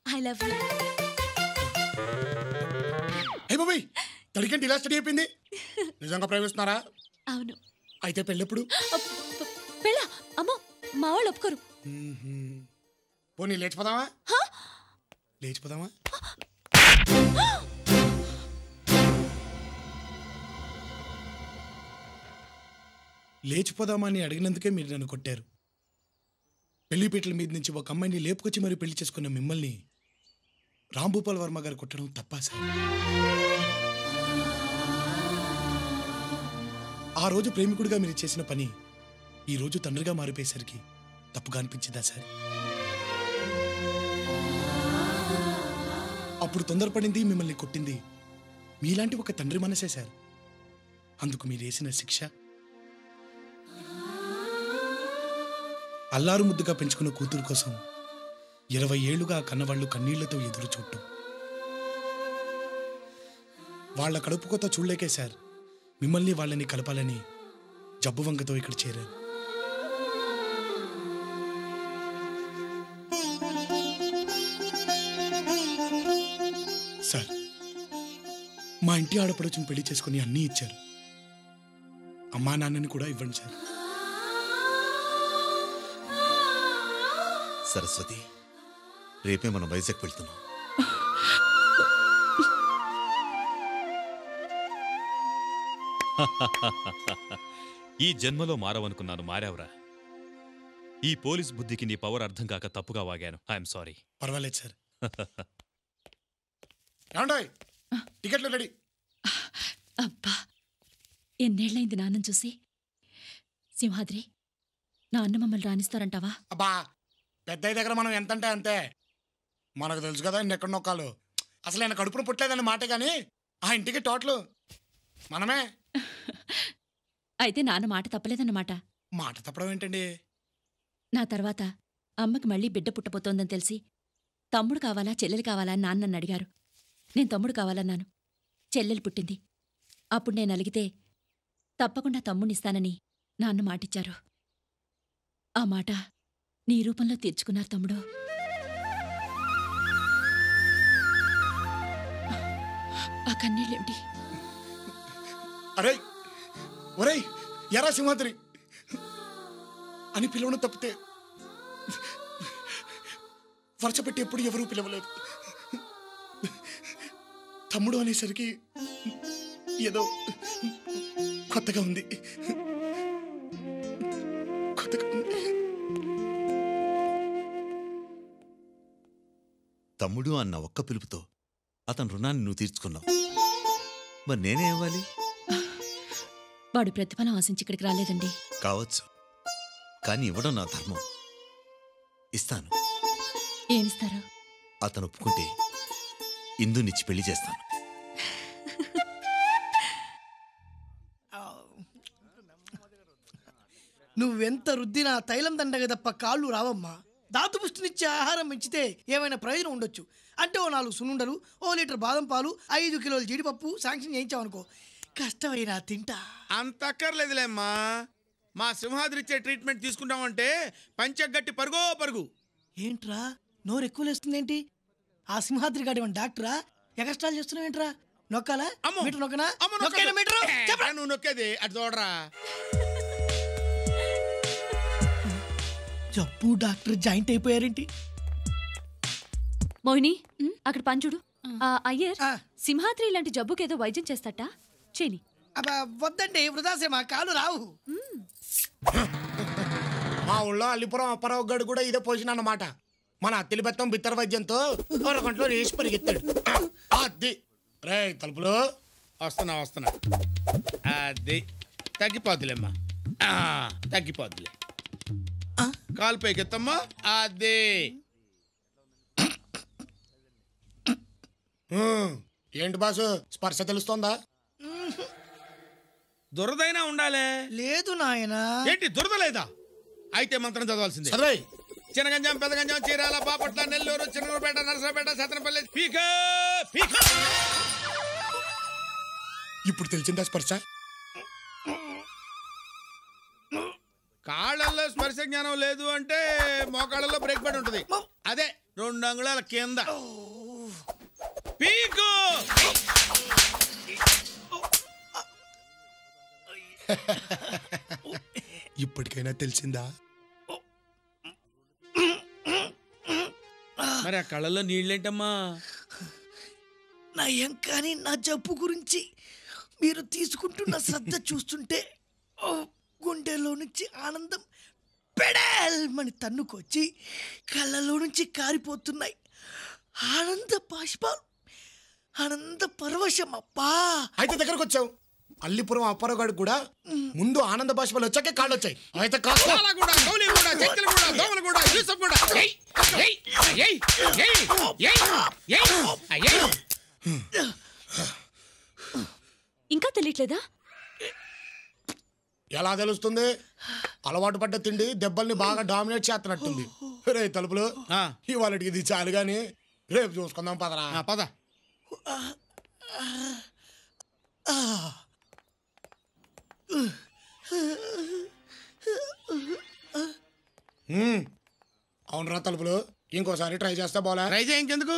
I love you. అయ్య బాబాయ్, తడికంటే ఇలా స్టడీ అయిపోయింది. నిజంగా ప్రేమిస్తున్నారా? అవును. అయితే పెళ్ళెప్పుడు? పెళ్ళా? అమ్మో, మా వాళ్ళు ఒప్పుకోరు. పోనీ లేచిపోదామా? లేచిపోదామా? లేచిపోదామా అని అడిగినందుకే మీరు నన్ను కొట్టారు. పెళ్లిపీటల మీద నుంచి ఒక అమ్మాయిని లేపుకొచ్చి మరి పెళ్లి చేసుకున్న మిమ్మల్ని రాంభూపాల్ వర్మ గారు కొట్టడం తప్పా సార్? ఆ రోజు ప్రేమికుడిగా మీరు చేసిన పని ఈ రోజు తండ్రిగా మారిపోయేసరికి తప్పుగా అనిపించిందా సార్? అప్పుడు తొందరపడింది, మిమ్మల్ని కొట్టింది మీలాంటి ఒక తండ్రి మనసే సార్. అందుకు మీరు వేసిన శిక్ష అల్లారు ముద్దుగా పెంచుకున్న కూతురు కోసం 20 ఏళ్లుగా ఆ కన్నవాళ్లు కన్నీళ్లతో ఎదురు చూడటం. వాళ్ల కడుపు కొత్త చూడలేకే సార్ మిమ్మల్ని వాళ్ళని కలపాలని జబ్బు వంకతో ఇక్కడ చేరారు. సార్, మా ఇంటి ఆడపడుచుని పెళ్లి చేసుకుని అన్నీ ఇచ్చారు. అమ్మా నాన్నని కూడా ఇవ్వండి సార్. సరస్వతి, రేపే మనం వైజాగ్ వెళ్తున్నాం. ఈ జన్మలో మారవనుకున్నాను, మారావురా. ఈ పోలీస్ బుద్ధికి నీ పవర్ అర్థం కాక తప్పుగా వాగాను. I'm sorry. పర్వాలేదు సార్. టికెట్లు రెడీ. అబ్బా, ఎన్నేళ్లైంది నాన్నని చూసి. సింహాద్రి, నాన్న మమ్మల్ని రాణిస్తారంటావా? అబ్బా, పెద్దయ్య దగ్గర మనం ఎంతంటే అంతే. మనకు తెలుసు కదా ఎక్కడ నొక్కాలు. అసలు ఆయన కడుపును పుట్టలేదని మాట కానీ ఆ ఇంటికి టోటలు మనమే. అయితే నాన్న మాట తప్పలేదన్నమాట. మాట తప్పడం ఏంటండి? నా తర్వాత అమ్మకి మళ్ళీ బిడ్డ పుట్టబోతోందని తెలిసి తమ్ముడు కావాలా చెల్లెలు కావాలా అని నాన్న నన్ను అడిగారు. నేను తమ్ముడు కావాలన్నాను. చెల్లెలు పుట్టింది. అప్పుడు నేను అలిగితే తప్పకుండా తమ్ముడినిస్తానని నాన్న మాటిచ్చారు. ఆ మాట నీ రూపంలో తీర్చుకున్నారు తమ్ముడు. ఆ కన్నీళ్ళేమిటి? అరే ఒరే ఎరా సింహాద్రి అని పిలవడం తప్పితే వరుస పెట్టి ఎప్పుడు ఎవరూ పిలవలేదు. తమ్ముడు అనేసరికి ఏదో కొత్తగా ఉంది. తమ్ముడు అన్న ఒక్క పిలుపుతో అతని రుణాన్ని నువ్వు తీర్చుకున్నావు. మరి నేనే ఇవ్వాలి? వాడు ప్రతిఫలం ఆశించి ఇక్కడికి రాలేదండి. కావచ్చు, కానీ ఇవ్వడం నా ధర్మం. ఇస్తాను. ఏమిస్తారు? అతను ఒప్పుకుంటే ఇందునిచ్చి పెళ్లి చేస్తాను. నువ్వెంత రుద్దినా తైలం దండగ తప్ప కాళ్ళు రావమ్మా. దాతు పుష్టినిచ్చే ఆహారం పెంచితే ఏమైనా ప్రయోజనం ఉండొచ్చు. అంటే ఓ 4 సున్నుండలు, ఓ లీటర్ బాదం పాలు, 5 కిలోల జీడిపప్పు శాంక్షన్ చేయించావనుకో, కష్టమైనా తింటా. అంత అక్కర్లేదులేమ్మా. మా సింహాద్రి ఇచ్చే ట్రీట్మెంట్ తీసుకుంటామంటే పంచగట్టి పరుగో పరుగు. ఏంట్రా నోరు ఎక్కువ లేస్తుందేంటి? ఆ సింహాద్రి గాడి డాక్టరా? ఎగస్ట్రాలు చేస్తున్నావేంట్రా? నొక్కాలా? మీటర్ నొక్కనా? నువ్వు నొక్కేది అటు చూడరా. జబ్బు డాక్టర్ జాయింట్ అయిపోయారేంటి? మోహిని, అక్కడ పంచుడు. అయ్యర్ సింహాద్రి ఇలాంటి జబ్బుకేదో వైద్యం చేస్తాట చేని. వద్దండి, వృధాసే, మా కాలు రావు. మా ఊళ్ళో అల్లిపురం అప్పారావు గడు కూడా ఇదే పొజిషన్ అన్నమాట. మన అత్తిలి బెత్తం బిత్తర వైద్యంతో అరగంటలో రేసి పరిగెత్తాడు. అది రే తలుపులు వస్తున్నా అది తగ్గిపోద్దులేమ్మా, తగ్గిపోద్దులే. కాలు పైకెత్తమ్మా. అది ఏంటి బాసు స్పర్శ తెలుస్తోందా? దురదైనా ఉండాలే. లేదు నాయనా. ఏంటి దురద లేదా? అయితే మంత్రం చదవాల్సిందే. చదివాయి. చినగంజాం, పెదగంజాం, చీరాల, బాపట్ల, నెల్లూరు, చిన్నపేట, నరసరాపేట, సత్తనపల్లి, పీక పీక. ఇప్పుడు తెలిసిందా స్పర్శ? కాళ్ళల్లో స్పర్శ జ్ఞానం లేదు అంటే మోకాళ్ళలో బ్రేక్ పడి ఉంటుంది. అదే 2 అంగుళాల కింద పీకు. ఇప్పటికైనా తెలిసిందా? మరి ఆ కళ్ళల్లో నీళ్ళేంటమ్మా? నయం కానీ నా జబ్బు గురించి మీరు తీసుకుంటున్న శ్రద్ధ చూస్తుంటే గుండెలో నుంచి ఆనందం పెడల్మని తన్నుకొచ్చి కళ్ళలో నుంచి కారిపోతున్నాయి ఆనంద బాష్పాలు, ఆనంద పరవశం. అబ్బా, అయితే దగ్గరకు వచ్చావు. అల్లిపురం అప్పారగాడు కూడా ముందు ఆనంద బాష్పాలు వచ్చాకే కాళ్ళు వచ్చాయి. అయితే ఇంకా తెలియట్లేదా? ఎలా తెలుస్తుంది? అలవాటు పడ్డ తిండి దెబ్బల్ని బాగా డామినేట్ చేస్తున్నట్టుంది. రే తలుపులు, ఇవాళకి ఇది చాలు గాని రేపు చూసుకుందాం. పదరా పద. అవునరా తలుపులు, ఇంకోసారి ట్రై చేస్తా బోలా. ట్రై చేయించేందుకు?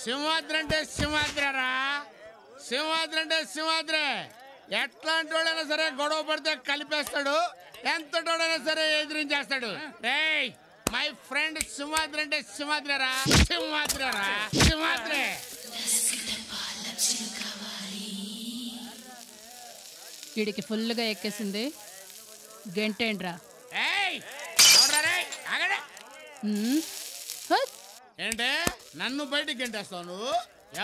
సింహాద్రి అంటే సింహాద్రరా, సింహాద్రి అంటే సింహాద్రే. ఎట్లాంటి వాడైనా సరే గొడవ పడితే కలిపేస్తాడు, ఎంతటోడైనా సరే ఎదిరించేస్తాడు. రేయ్ మై ఫ్రెండ్ సింహాద్రి అంటే సింహాద్రరా, సింహాద్రరా, సింహాద్రే. వీడికి ఫుల్గా ఎక్కేసింది. గంటేండ్రా. ఏంటే నన్ను బయటికి గంటేస్తావు నువ్వు?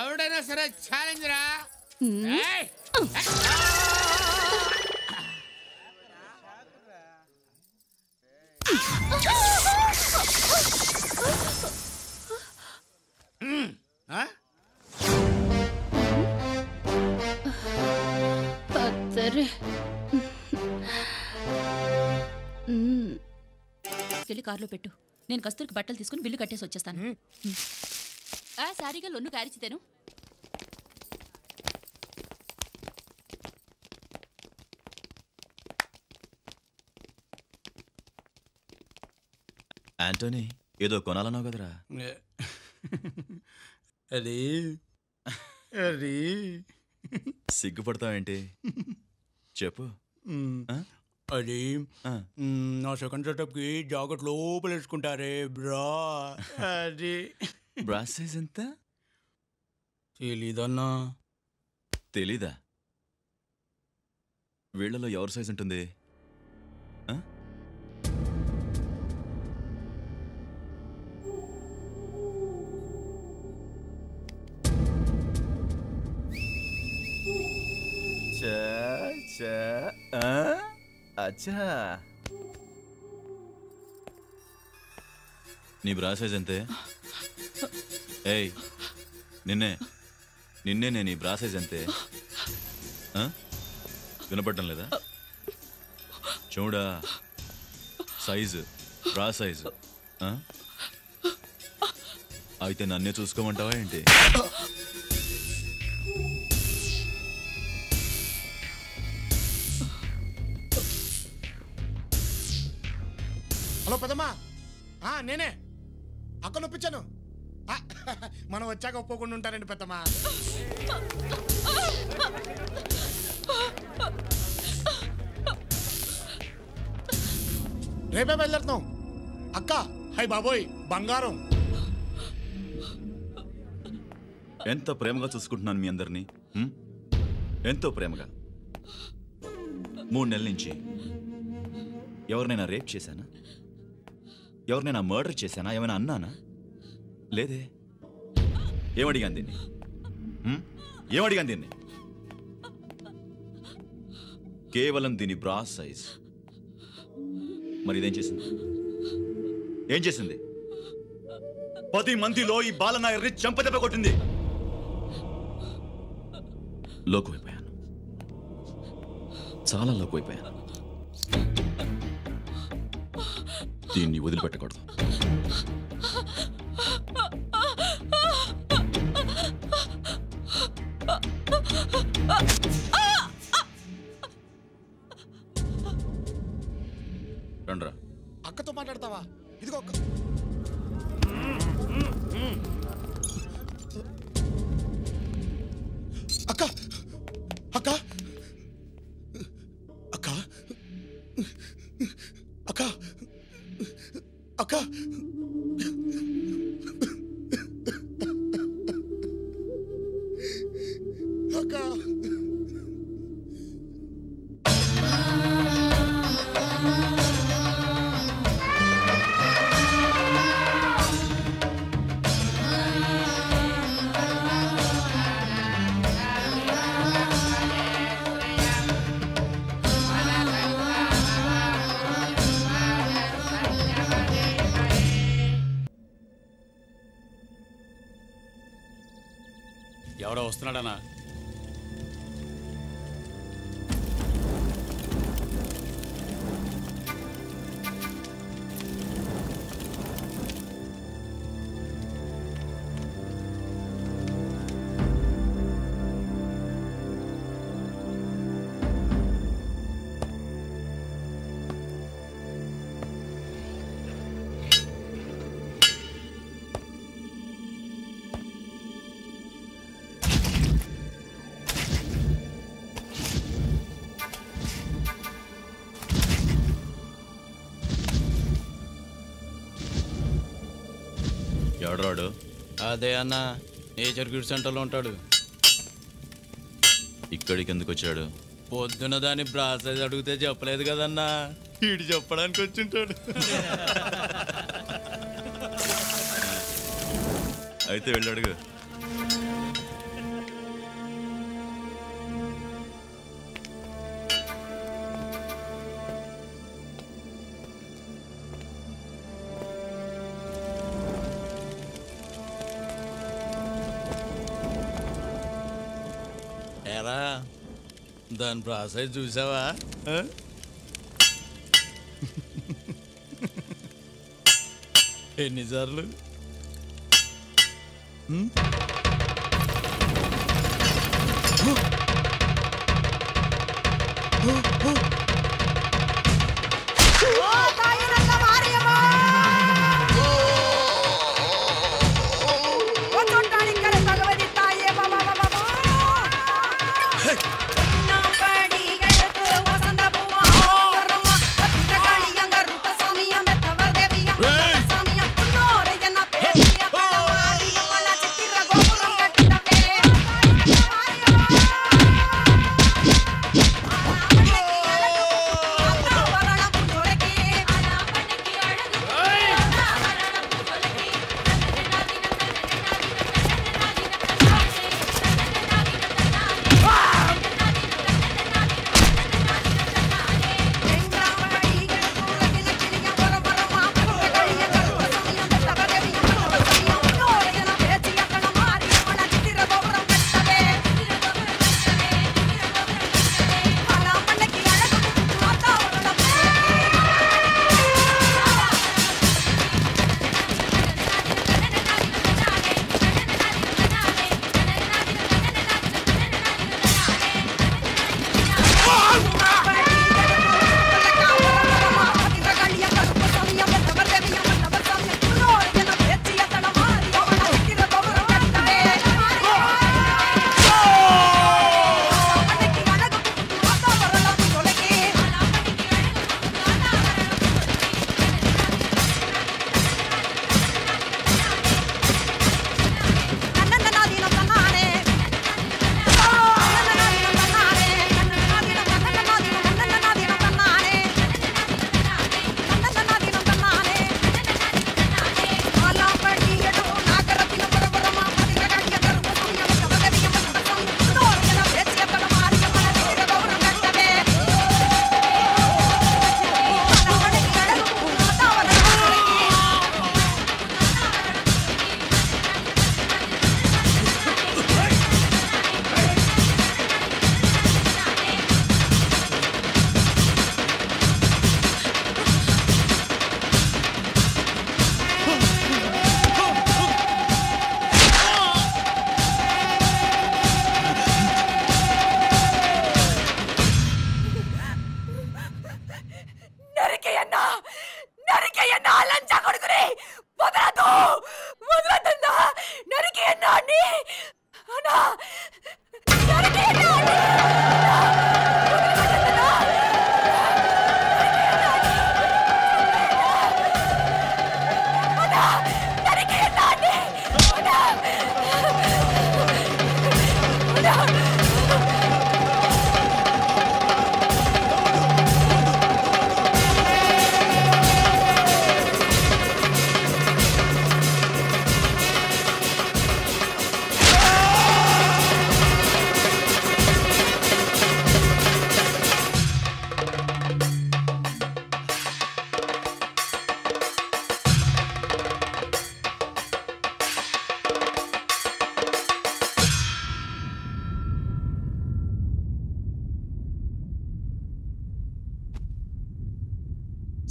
ఎవడైనా సరే ఛాలెంజ్ రా. వెళ్ళి కారులో పెట్టు. నేను కస్తూరికి బట్టలు తీసుకుని బిల్లు కట్టేసి వచ్చేస్తాను. సారీగా లొన్ను కారిచితేను. ఆంటోనీ, ఏదో కొనాలన్నావు కదరా? అది అది సిగ్గుపడతావేంటి? చెప్పు. అది నా సెకండ్ సెటప్కి జాకెట్ లోపల వేసుకుంటారే బ్రా. అది బ్రా సైజ్ ఎంత? తెలీదన్నా. తెలీదా? వీళ్ళలో ఎవరి సైజ్ ఉంటుంది? అచ్చా, నీ బ్రా సైజ్ అంతే. ఏయ్ నిన్నే నీ బ్రా సైజ్ అంతే. వినపడటం లేదా? చూడా సైజు, బ్రా సైజు. అయితే నన్నే చూసుకోమంటావా ఏంటి? హలో పెద్దమ్మా, నేనే అక్క నొప్పించాను. మనం వచ్చాక ఒప్పుకుండా ఉంటారండి పెద్దమ్మా. రేపే బయలుదేరుతాం. అక్క హై బాబోయ్ బంగారం. ఎంత ప్రేమగా చూసుకుంటున్నాను మీ అందరినీ, ఎంతో ప్రేమగా. 3 నెలల నుంచి ఎవరినైనా రేప్ చేశానా? ఎవరినైనా మర్డర్ చేశానా? ఏమైనా అన్నానా? లేదే. ఏమడిగాను దీన్ని? ఏమడిగాను దీన్ని? కేవలం దీని బ్రా సైజ్. మరి ఇదేం చేసింది? ఏం చేసింది? 10 మందిలో ఈ బాలనాయర్ని చెంపదెబ్బ కొట్టింది. లోకువైపోయాను, చాలా లోకువైపోయాను. దీన్ని వదిలిపెట్టకూడదు. రండ్రా. అక్కతో మాట్లాడతావా? ఇదిగో అక్క. అక్క అక్క అక్క అక్క అక్క అక్క ఎవడో వస్తున్నాడనా? ఎవడరాడు? అదే అన్న, నేచర్ కిడ్ సెంటర్లో ఉంటాడు. ఇక్కడికి ఎందుకు వచ్చాడు? పొద్దున దాన్ని బ్రాసెస్ అడిగితే చెప్పలేదు కదన్నా, వీడు చెప్పడానికి వచ్చింటాడు. అయితే వెళ్ళి అడుగు. ఎరా దాని ప్రాసెస్ చూసావా? ఎన్నిసార్లు?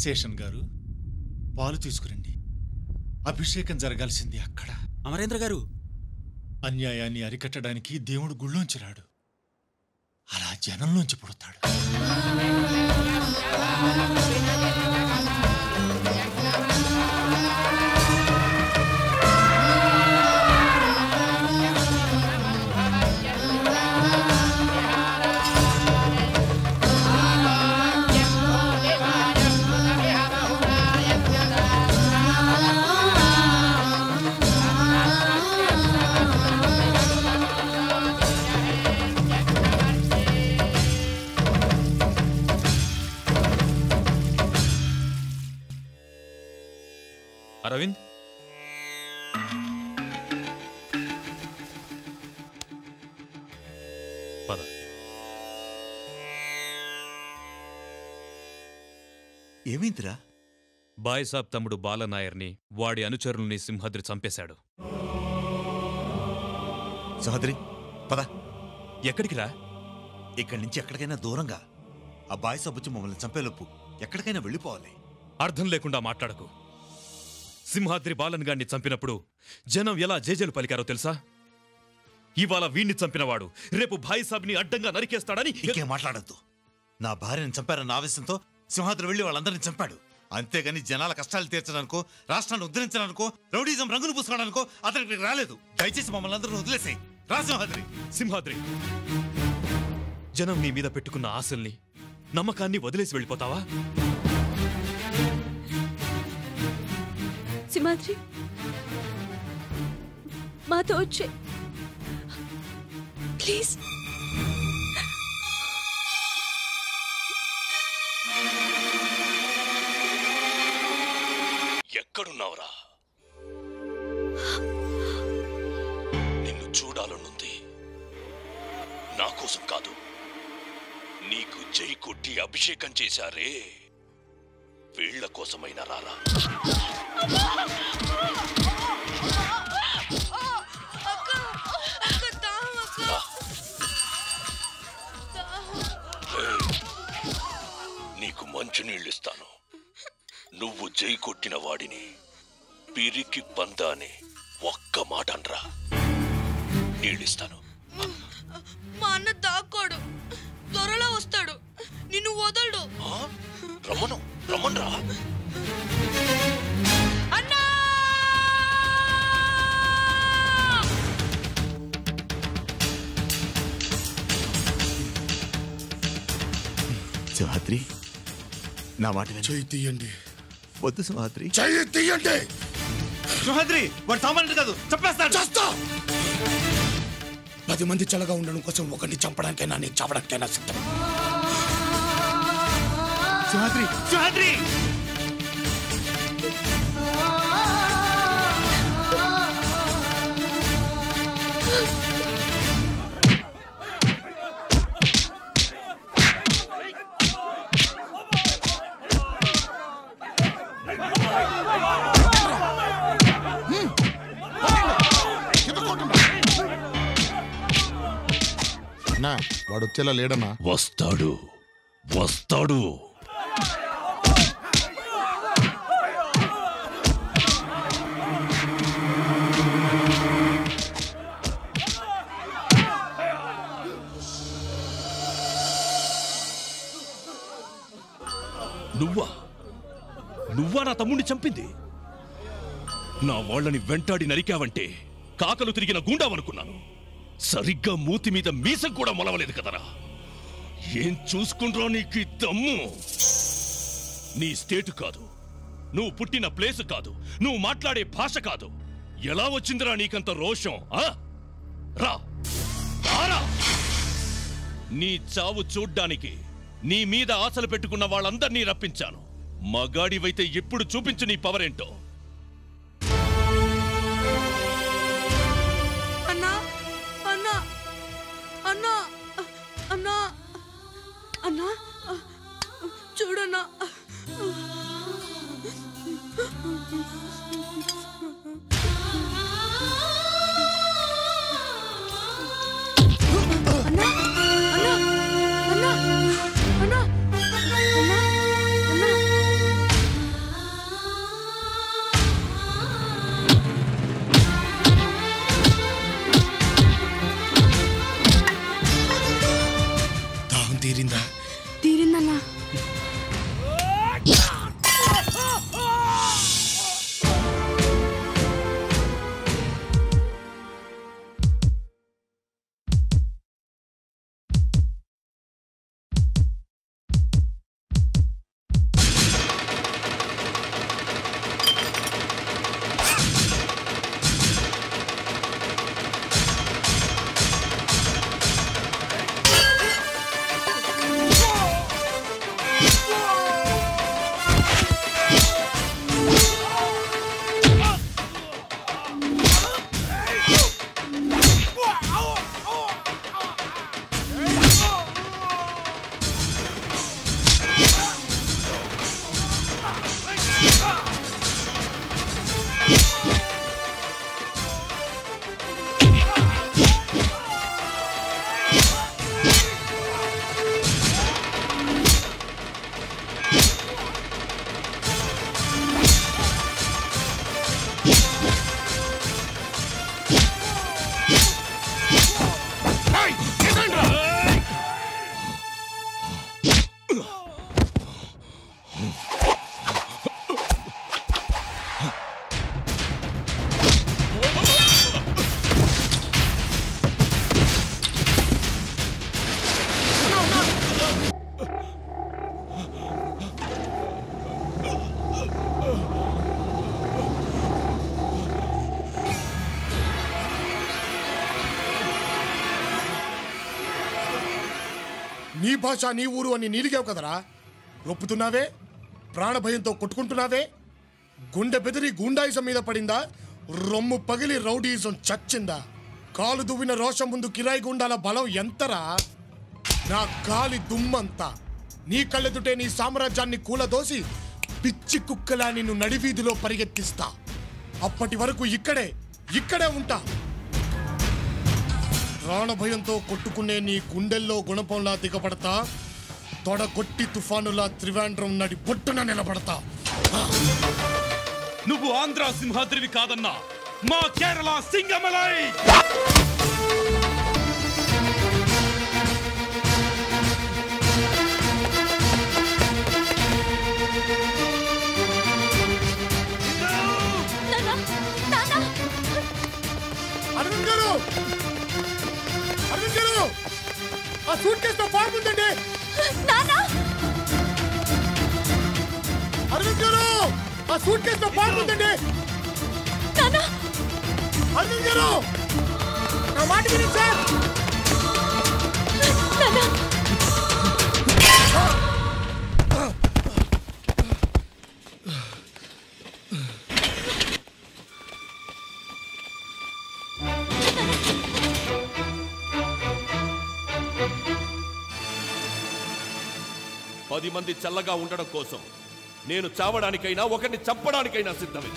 శేషన్ గారు పాలు తీసుకురండి. అభిషేకం జరగాల్సింది అక్కడ. అమరేంద్ర గారు, అన్యాయాన్ని అరికట్టడానికి దేవుడు గుళ్ళోంచి రాడు, అలా జనంలోంచి పుడతాడు. అరవింద్, పద. ఏమైందిరా? బాయ్సాబ్ తమ్ముడు బాలనాయర్ని వాడి అనుచరుల్ని సింహాద్రి చంపేశాడు. సింహాద్రి పద. ఎక్కడికి రా? ఇక్కడి నుంచి ఎక్కడికైనా దూరంగా. ఆ బాయ్సాబ్ వచ్చి మమ్మల్ని చంపేలోపు ఎక్కడికైనా వెళ్ళిపోవాలి. అర్థం లేకుండా మాట్లాడకు. సింహాద్రి బాలన్ గారిని చంపినప్పుడు జనం ఎలా జేజేలు పలికారో తెలుసా? ఇవాళ వీణ్ణి చంపినవాడు రేపు బాయ్సాబ్ని అడ్డంగా నరికేస్తాడని. ఇంకేం మాట్లాడద్దు. నా భార్యని చంపారన్న ఆవేశంతో సింహాద్రి వెళ్లి వాళ్ళందరినీ చంపాడు. అంతేగాని జనాల కష్టాలు తీర్చడానికో, రాష్ట్రాన్ని ఉద్ధరించడానికో, రౌడీజం రంగులు పూసుకోవడానికో అతనికి రాలేదు. దయచేసి మమ్మల్ని అందరూ వదిలేసాయి. రా సింహాద్రి. సింహాద్రి, జనం నీ మీద పెట్టుకున్న ఆశల్ని, నమ్మకాన్ని వదిలేసి వెళ్ళిపోతావా? సింహాద్రి, మాతో వచ్చే ప్లీజ్. ఎక్కడున్నావురా? నిన్ను చూడాలనుంది. నా కోసం కాదు, నీకు జై కొట్టి అభిషేకం చేశారే వీళ్ల కోసమైనా రారా. నీకు మంచినీళ్ళిస్తాను. నువ్వు జై కొట్టిన వాడిని పిరికి పందాని ఒక్క మాట అనరా, నీళ్ళిస్తాను. మా అన్న దాక్కోడు, త్వరలో వస్తాడు, నిన్ను వదలడు. రమ్మను, రమ్మన్రా. అన్నా! సింహాద్రి, నా మాట చెయ్యి తీయండి. వద్దు సింహాద్రి. చెయ్యి తీయండి. సింహాద్రి వాడు సామాన్యుడు కాదు, చంపేస్తాడు. చేస్తా. 10 మంది చల్లగా ఉండడం కోసం ఒకరిని చంపడానికైనా నేను చావడానికైనా సిద్ధం. సింహాద్రి, సింహాద్రి! వాడు వచ్చేలా లేడన్నా. వస్తాడు, వస్తాడు. నువ్వా? నువ్వా నా తమ్ముడిని చంపింది? నా వాళ్ళని వెంటాడి నరికావంటే కాకలు తిరిగిన గుండావనుకున్నాను. సరిగ్గా మూతి మీద మీసం కూడా మొలవలేదు కదరా. ఏం చూసుకుంట్రా నీకు ఈ దమ్ము? నీ స్టేటు కాదు, నువ్వు పుట్టిన ప్లేసు కాదు, నువ్వు మాట్లాడే భాష కాదు. ఎలా వచ్చిందిరా నీకంత రోషం? రా, రారా. నీ చావు చూడ్డానికి నీ మీద ఆశలు పెట్టుకున్న వాళ్ళందర్నీ రప్పించాను. మగాడివైతే ఎప్పుడు చూపించు నీ పవర్ ఏంటో. అన్నా, అన్నా, అన్నా, అన్నా, అన్నా, చూడన్నా. తీరిందా? తీరిందన్నా. నీ భాష నీ ఊరు అని నీలిగావు కదరా. రొప్పుతున్నావే, ప్రాణభయంతో కొట్టుకుంటున్నావే. గుండె బెదిరి గుండాయిజం మీద పడిందా? రొమ్ము పగిలి రౌడీయిజం చచ్చిందా? కాలు దువ్విన రోషం ముందు కిరాయి గుండాల బలం ఎంతరా? నా గాలి దుమ్మంతా. నీ కళ్ళెదుటే నీ సామ్రాజ్యాన్ని కూలదోసి పిచ్చి కుక్కలా నిన్ను నడివీధిలో పరిగెత్తిస్తా. అప్పటి వరకు ఇక్కడే ఉంటా. ప్రాణభయంతో కొట్టుకునే నీ గుండెల్లో గుణపంలా దిగబడతా. తొడగొట్టి తుఫానులా త్రివేంద్రం నడి బొట్టున నిలబడతా. నువ్వు ఆంధ్ర సింహాద్రివి కాదన్నా, మా కేరళ సింగమలై. అరవింద్ గారు, ఆ సూట్ కేసులో ఫార్మ్ ఉందండి. అరవింద్ గారు, ఆ సూట్ కేసులో ఫార్మ్ ఉందండి. అరవింద్ గారు, నా మాట వినండి సార్. పది మంది చల్లగా ఉండడం కోసం నేను చావడానికైనా ఒకరిని చంపడానికైనా సిద్ధమే.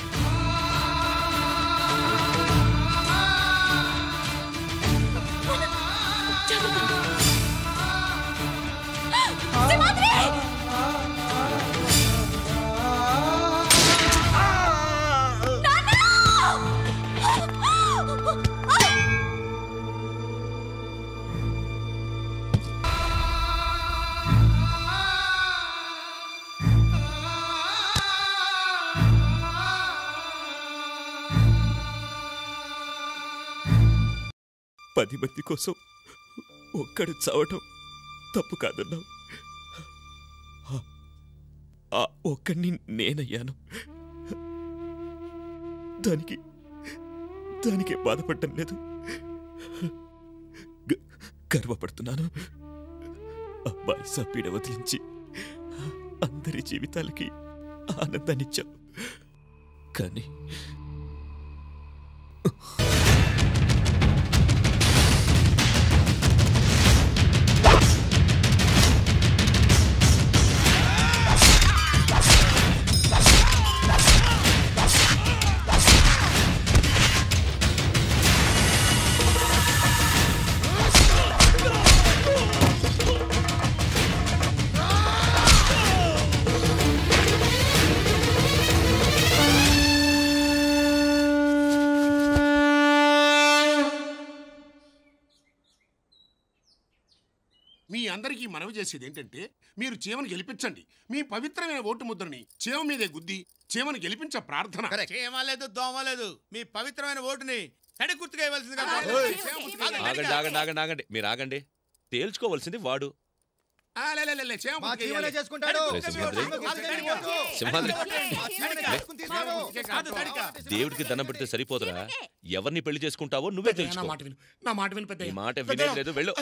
పది మంది కోసం ఒక్కడు చావటం తప్పు కాదన్నావు. ఆ ఒక్కడిని నేనయ్యాను. దానికి బాధపడటం లేదు, గర్వపడుతున్నాను. అబ్బాయి సపీడ వదిలించి అందరి జీవితాలకి ఆనందాన్నిచ్చావు. కానీ మీ అందరికీ మనవి చేసేది ఏంటంటే మీరు చీమను గెలిపించండి. మీ పవిత్రమైన ఓటు ముద్రని చీమ మీదే గుద్ది చీమను గెలిపించ ప్రార్థన. చేయలేదు దోమలేదు మీ పవిత్రమైన ఓటుని తడి గుర్తుగా ఇవ్వాల్సింది కదా. ఆగండి ఆగండి ఆగండి ఆగండి మీరు ఆగండి. తేల్చుకోవాల్సింది వాడు. సింహాద్రి దేవుడికి దండం పెడితే సరిపోదురా? ఎవరిని పెళ్లి చేసుకుంటావో నువ్వే తెలుసుకో. నా మాట విను పెద్ద. ఈ మాట వినేది వెళ్ళు.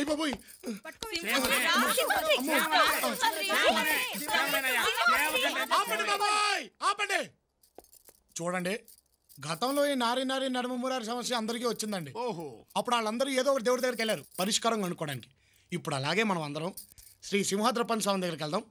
చూడండి, గతంలో ఈ నారీ నడుమ మురారి సమస్య అందరికీ వచ్చిందండి. అప్పుడు వాళ్ళందరూ ఏదో ఒకటి దేవుడి దగ్గరికి వెళ్ళారు పరిష్కారం కనుక్కోవడానికి. ఇప్పుడు అలాగే మనం అందరం శ్రీ సింహాద్రప్పన్ స్వామి దగ్గరికి వెళ్దాం.